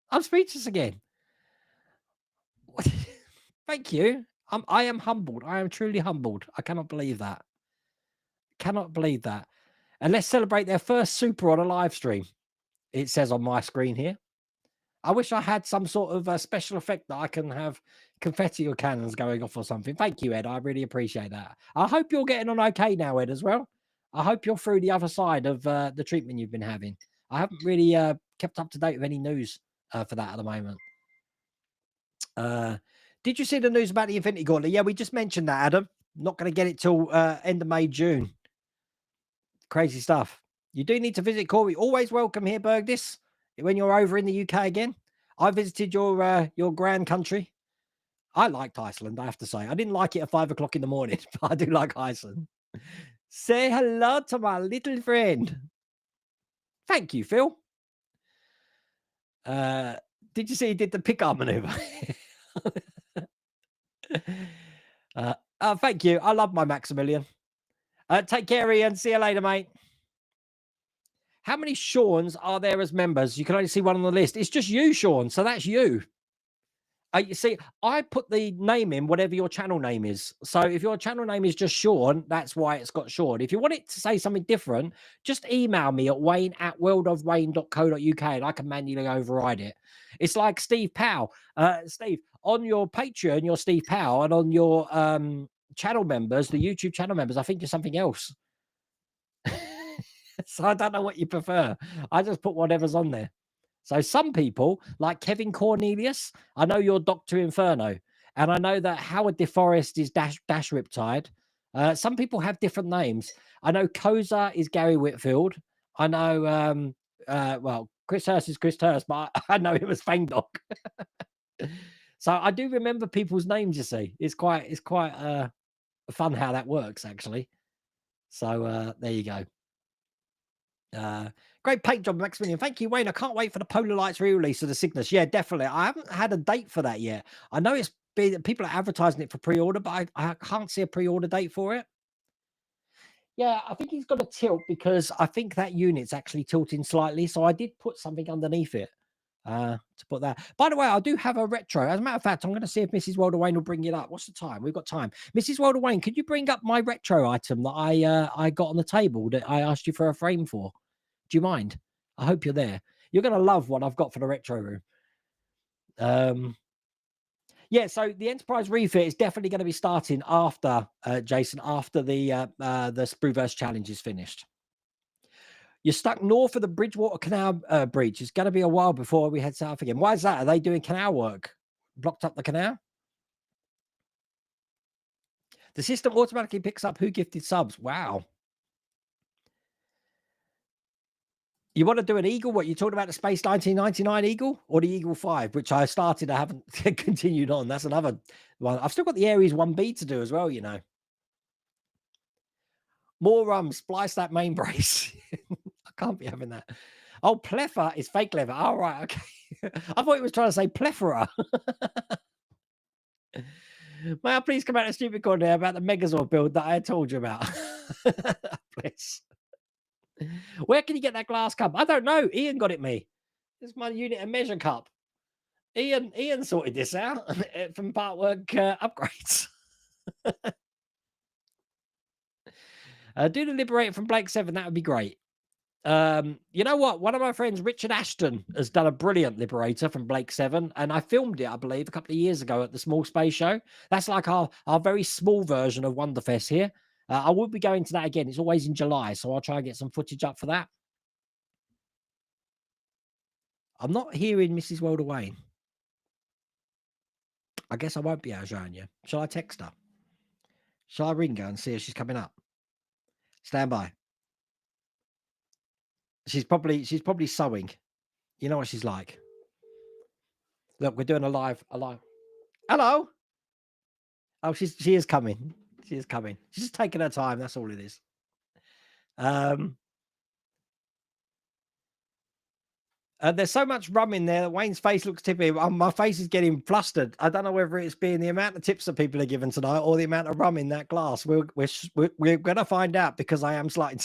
I'm speechless again. Thank you. I am humbled. I am truly humbled. I cannot believe that. Cannot believe that. And let's celebrate their first super on a live stream. It says on my screen here. I wish I had some sort of a special effect that I can have confetti or cannons going off or something. Thank you, Ed. I really appreciate that. I hope you're getting on okay now, Ed, as well. I hope you're through the other side of the treatment you've been having. I haven't really kept up to date with any news for that at the moment. Did you see the news about the Infinity Gauntlet? Yeah, we just mentioned that, Adam. Not going to get it till end of May, June. Crazy stuff. You do need to visit Corey. Always welcome here, Bergdis, when you're over in the UK again. I visited your grand country. I liked Iceland, I have to say. I didn't like it at 5 o'clock in the morning, but I do like Iceland. Say hello to my little friend. Thank you, Phil. Did you see he did the pick arm maneuver? Thank you. I love my Maximilian. Take care, Ian. See you later, mate. How many Seans are there as members? You can only see one on the list. It's just you, Sean. So that's you. You see, I put the name in whatever your channel name is. So if your channel name is just Sean, that's why it's got Sean. If you want it to say something different, just email me at wayne@worldofwayne.co.uk and I can manually override it. It's like Steve Powell. Steve, on your Patreon, you're Steve Powell, and on your channel members, the YouTube channel members, I think you're something else. So I don't know what you prefer. I just put whatever's on there. So some people, like Kevin Cornelius, I know you're Dr. Inferno, and I know that Howard DeForest is Dash Riptide. Some people have different names. I know Koza is Gary Whitfield. I know, well, Chris Hurst is Chris Hurst, but I know it was Fang Dog. So I do remember people's names, you see. It's quite fun how that works, actually. So there you go. Great paint job, Maximilian. Thank you, Wayne. I can't wait for the Polar Lights re-release of the Cygnus. Yeah, definitely. I haven't had a date for that yet. I know it's been, people are advertising it for pre-order, but I can't see a pre-order date for it. Yeah, I think he's got a tilt because I think that unit's actually tilting slightly. So I did put something underneath it to put that. By the way, I do have a retro. As a matter of fact, I'm going to see if Mrs. Wilder Wayne will bring it up. What's the time? We've got time. Mrs. Wilder Wayne, could you bring up my retro item that I got on the table that I asked you for a frame for? Do you mind? I hope you're there. You're going to love what I've got for the retro room. Yeah, so the Enterprise refit is definitely going to be starting after, Jason, after the Sprueverse challenge is finished. You're stuck north of the Bridgewater Canal breach. It's going to be a while before we head south again. Why is that? Are they doing canal work? Blocked up the canal? The system automatically picks up who gifted subs. Wow. You want to do an Eagle? What, you talking about the Space 1999 Eagle or the Eagle 5, which I started, I haven't continued on. That's another one. I've still got the Ares 1B to do as well, you know. More splice that main brace. I can't be having that. Oh, plethora is fake leather. All right, okay. I thought it was trying to say plethora. May I please come out of stupid corner about the Megazord build that I told you about? Please. Where can you get that glass cup? I don't know. Ian got it me. This is my unit and measure cup. Ian sorted this out from Partwork upgrades. Do the Liberator from Blake 7. That would be great. You know what? One of my friends, Richard Ashton, has done a brilliant Liberator from Blake 7. And I filmed it, I believe, a couple of years ago at the Small Space Show. That's like our very small version of Wonderfest here. I will be going to that again. It's always in July, so I'll try and get some footage up for that. I'm not hearing Mrs. Wilder Wayne. I guess I won't be out showing you. Shall I text her? Shall I ring her and see if she's coming up? Stand by. She's probably sewing. You know what she's like. Look, we're doing a live. Hello. Oh, she is coming. She is coming. She's just taking her time. That's all it is. There's so much rum in there that Wayne's face looks tippy. My face is getting flustered. I don't know whether it's being the amount of tips that people are given tonight or the amount of rum in that glass. We're going to find out because I am slightly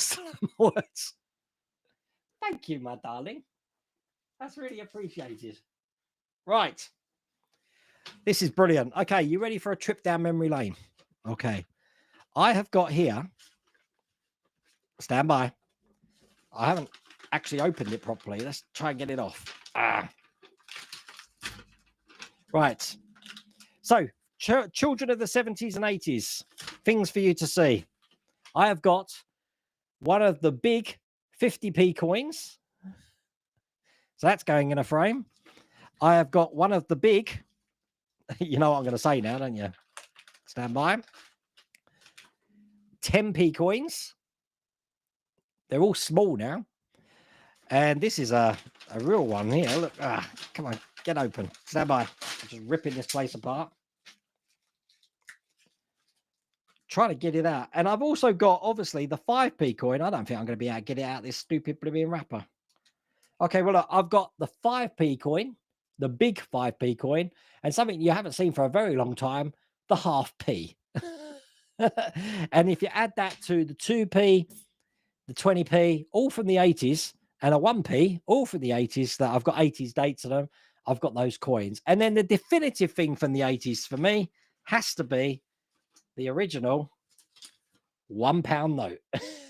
words. Thank you, my darling. That's really appreciated. Right. This is brilliant. Okay, you ready for a trip down memory lane? Okay. I have got here. Stand by. I haven't actually opened it properly. Let's try and get it off. Right. So, children of the 70s and 80s. Things for you to see. I have got one of the big 50p coins. So that's going in a frame. I have got one of the big, you know what I'm going to say now, don't you? Stand by. 10p coins. They're all small now. And this is a real one here. Look, come on, get open. Stand by. I'm just ripping this place apart. Trying to get it out. And I've also got, obviously, the 5p coin. I don't think I'm going to be able to get it out of this stupid blooming wrapper. Okay, well, look, I've got the 5p coin, the big 5p coin, and something you haven't seen for a very long time, the half p. And if you add that to the 2p, the 20p, all from the 80s, and a 1p, all from the 80s, that I've got 80s dates on them, I've got those coins. And then the definitive thing from the 80s for me has to be the original £1 note.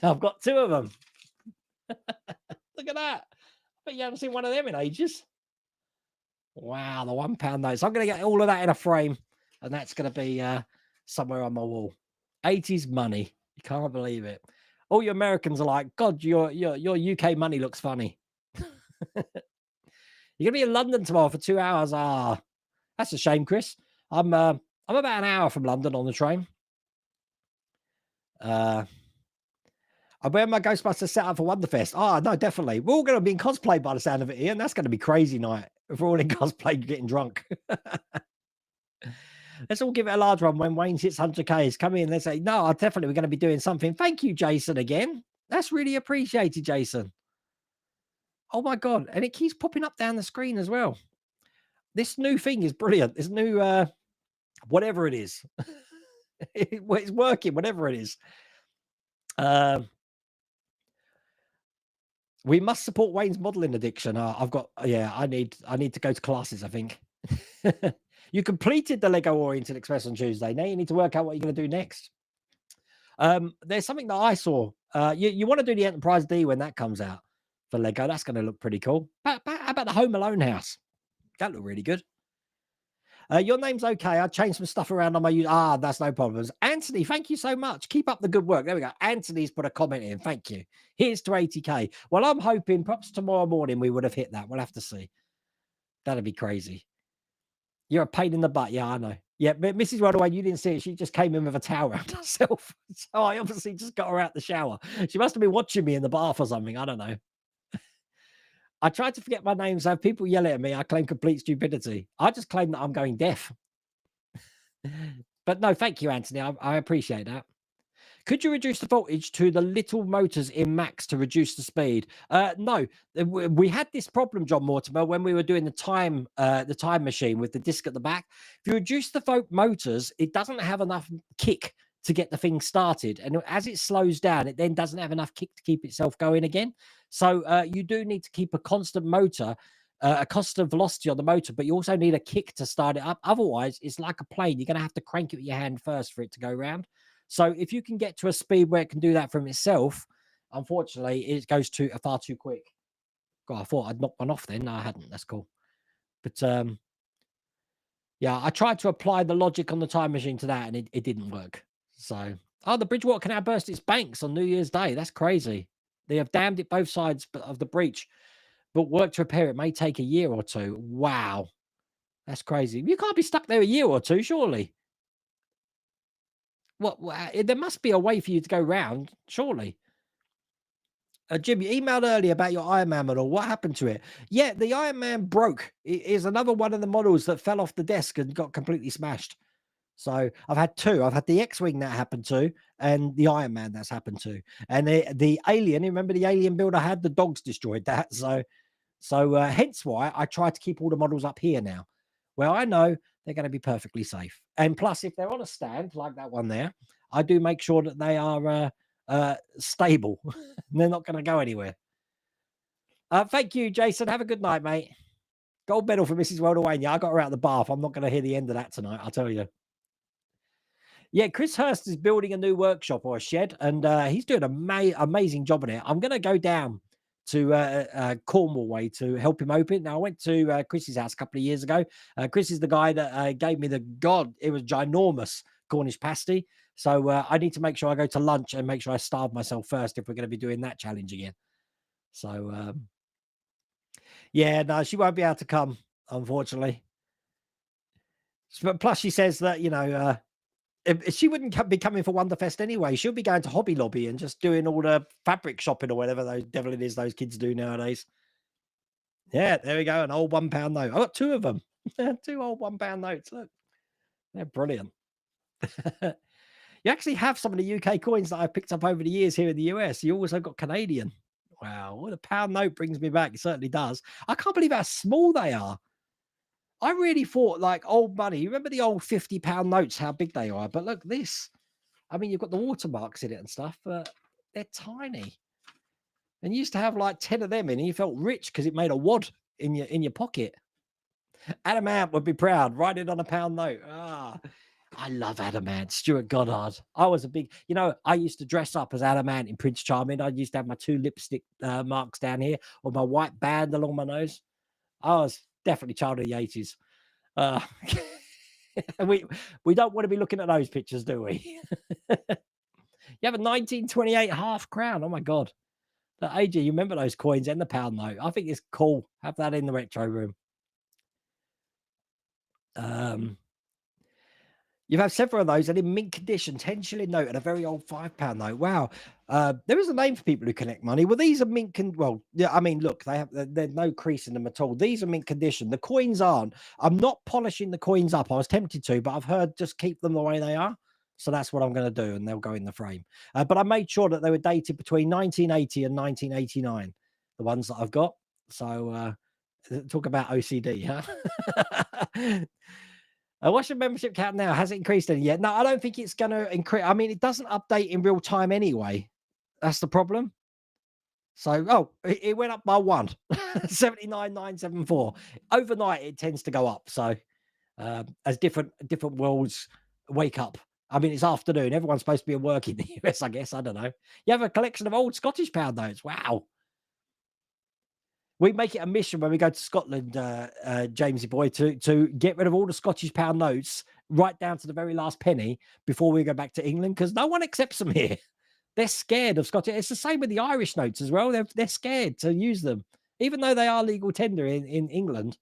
I've got two of them. Look at that. I bet you haven't seen one of them in ages. Wow, the £1 notes. I'm going to get all of that in a frame, and that's going to be somewhere on my wall. 80s money. You can't believe it. All you Americans are like, God, your UK money looks funny. You're going to be in London tomorrow for 2 hours. That's a shame, Chris. I'm about an hour from London on the train. I'm wearing my Ghostbusters set up for Wonderfest. Oh, no, definitely. We're all going to be in cosplay by the sound of it, Ian. That's going to be crazy night. If we're all in cosplay getting drunk. Let's all give it a large one when Wayne hits 100Ks. Come in. Let's say, no, definitely we're going to be doing something. Thank you, Jason, again. That's really appreciated, Jason. Oh, my God. And it keeps popping up down the screen as well. This new thing is brilliant. This new, whatever it is. It's working, whatever it is. We must support Wayne's modeling addiction. I need to go to classes, I think. You completed the Lego Oriental Express on Tuesday. Now you need to work out what you're going to do next. There's something that I saw. You want to do the Enterprise D when that comes out for Lego. That's going to look pretty cool. How about the Home Alone house? That looked really good. Your name's okay. I changed some stuff around on my that's no problems. Anthony, thank you so much. Keep up the good work. There we go. Anthony's put a comment in. Thank you. Here's to 80K. Well, I'm hoping perhaps tomorrow morning we would have hit that. We'll have to see. That'd be crazy. You're a pain in the butt. Yeah, I know. Yeah, but Mrs. Rodaway, you didn't see it. She just came in with a towel around herself. So I obviously just got her out the shower. She must have been watching me in the bath or something. I don't know. I tried to forget my name, so if people yell at me, I claim complete stupidity. I just claim that I'm going deaf. But no, thank you, Anthony. I appreciate that. Could you reduce the voltage to the little motors in Max to reduce the speed? No, we had this problem, John Mortimer, when we were doing the time machine with the disc at the back. If you reduce the motors, it doesn't have enough kick to get the thing started. And as it slows down, it then doesn't have enough kick to keep itself going again. So you do need to keep a constant motor, a constant velocity on the motor, but you also need a kick to start it up. Otherwise, it's like a plane. You're going to have to crank it with your hand first for it to go round. So if you can get to a speed where it can do that from itself, unfortunately, it goes far too quick. God, I thought I'd knocked one off then. No, I hadn't. That's cool. But yeah, I tried to apply the logic on the time machine to that, and it didn't work. So, the Bridgewater Canal burst its banks on New Year's Day. That's crazy. They have dammed it both sides of the breach, but work to repair it may take a year or two. Wow. That's crazy. You can't be stuck there a year or two, surely. There must be a way for you to go round, surely. Jim, you emailed earlier about your Iron Man model. What happened to it? Yeah, the Iron Man broke. It is another one of the models that fell off the desk and got completely smashed. So I've had two. I've had the X-Wing that happened to, and the Iron Man that's happened to. And the Alien, remember the Alien build I had? The dogs destroyed that. So hence why I try to keep all the models up here now, where I know they're going to be perfectly safe. And plus, if they're on a stand like that one there, I do make sure that they are stable. They're not going to go anywhere. Thank you, Jason. Have a good night, mate. Gold medal for Mrs. Waldaway. I got her out of the bath. I'm not going to hear the end of that tonight, I'll tell you. Yeah, Chris Hurst is building a new workshop or a shed, and he's doing an amazing job on it. I'm going to go down to Cornwall way to help him open. Now, I went to Chris's house a couple of years ago. Chris is the guy that gave me it was ginormous Cornish pasty. So I need to make sure I go to lunch and make sure I starve myself first if we're going to be doing that challenge again. So, Yeah, no, she won't be able to come, unfortunately. But plus, she says that, if she wouldn't be coming for Wonderfest anyway. She'll be going to Hobby Lobby and just doing all the fabric shopping or whatever those devil it is those kids do nowadays. Yeah, there we go. An old £1 note. I got 2 of them. 2 old £1 notes. Look, they're brilliant. You actually have some of the UK coins that I've picked up over the years here in the US. You also got Canadian. Wow, what a pound note brings me back. It certainly does. I can't believe how small they are. I really thought like old money. You remember the old £50 notes, how big they are? But look, this. I mean, you've got the watermarks in it and stuff, but they're tiny. And you used to have like 10 of them in, and you felt rich because it made a wad in your pocket. Adamant would be proud, write it on a pound note. I love Adamant. Stuart Goddard. I was a big, I used to dress up as Adamant in Prince Charming. I used to have my 2 lipstick marks down here or my white band along my nose. I was definitely child of the 80s. We don't want to be looking at those pictures, do we? You have a 1928 half crown. Oh my God. AJ, you remember those coins and the pound note? I think it's cool. Have that in the retro room. You have several of those and in mint condition, 10 shilling note and a very old £5 note. Wow. There is a name for people who collect money. Well, these are mint well, yeah, I mean, look, there's no crease in them at all. These are mint condition. The coins aren't. I'm not polishing the coins up. I was tempted to, but I've heard just keep them the way they are. So that's what I'm going to do, and they'll go in the frame. But I made sure that they were dated between 1980 and 1989, the ones that I've got. So talk about OCD, huh? What's your membership count now? Has it increased any yet? No, I don't think it's going to increase. I mean, it doesn't update in real time anyway. That's the problem. So, it went up by 1, 79,974. Overnight, it tends to go up. So, as different worlds wake up. I mean, it's afternoon. Everyone's supposed to be at work in the US, I guess. I don't know. You have a collection of old Scottish pound notes. Wow. We make it a mission when we go to Scotland, Jamesy boy, to get rid of all the Scottish pound notes right down to the very last penny before we go back to England, because no one accepts them here. They're scared of Scottish. It's the same with the Irish notes as well. They're scared to use them, even though they are legal tender in England.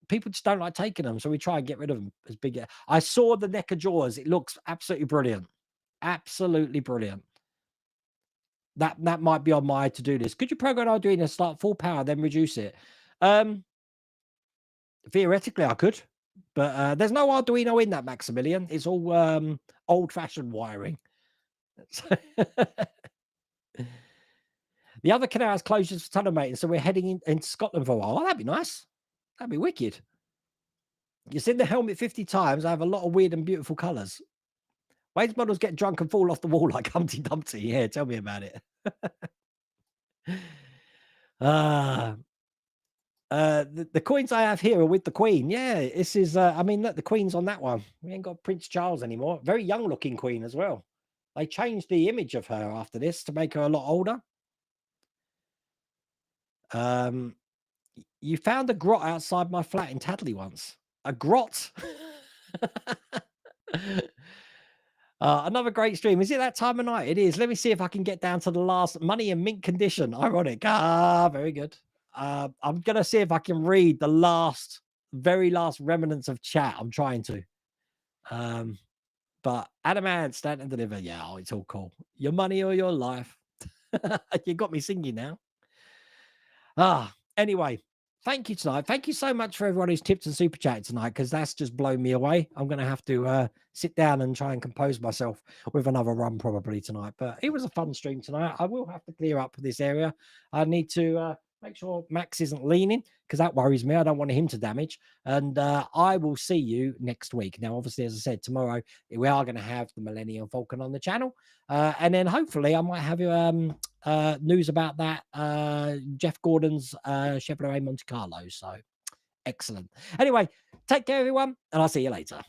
People just don't like taking them, so we try and get rid of them as big. I saw the neck of jaws. It looks absolutely brilliant. Absolutely brilliant. That might be on my to-do list. Could you program Arduino start full power, then reduce it? Theoretically, I could, but there's no Arduino in that, Maximilian. It's all old-fashioned wiring. The other canal has closures for tunnel maintenance, so we're heading into Scotland for a while. Oh, that'd be nice. That'd be wicked. You've seen the helmet 50 times. I have a lot of weird and beautiful colours. Wade's models get drunk and fall off the wall like Humpty Dumpty. Yeah, tell me about it. The coins I have here are with the Queen. Yeah, this is, I mean, look, the Queen's on that one. We ain't got Prince Charles anymore. Very young looking Queen as well. They changed the image of her after this to make her a lot older. You found a grot outside my flat in Tadley once. A grot? Another great stream. Is it that time of night? It is. Let me see if I can get down to the last money in mint condition. Ironic. Very good. I'm going to see if I can read the very last remnants of chat. I'm trying to. But Adamant, stand and deliver. Yeah, it's all cool. Your money or your life. You got me singing now. Anyway, thank you tonight. Thank you so much for everyone who's tipped and super chatted tonight, because that's just blown me away. I'm going to have to sit down and try and compose myself with another run probably tonight. But it was a fun stream tonight. I will have to clear up this area. I need to make sure Max isn't leaning, because that worries me. I don't want him to damage. And I will see you next week. Now, obviously, as I said, tomorrow we are going to have the Millennium Falcon on the channel. And then hopefully I might have news about that Jeff Gordon's Chevrolet Monte Carlo. So excellent. Anyway, take care, everyone, and I'll see you later.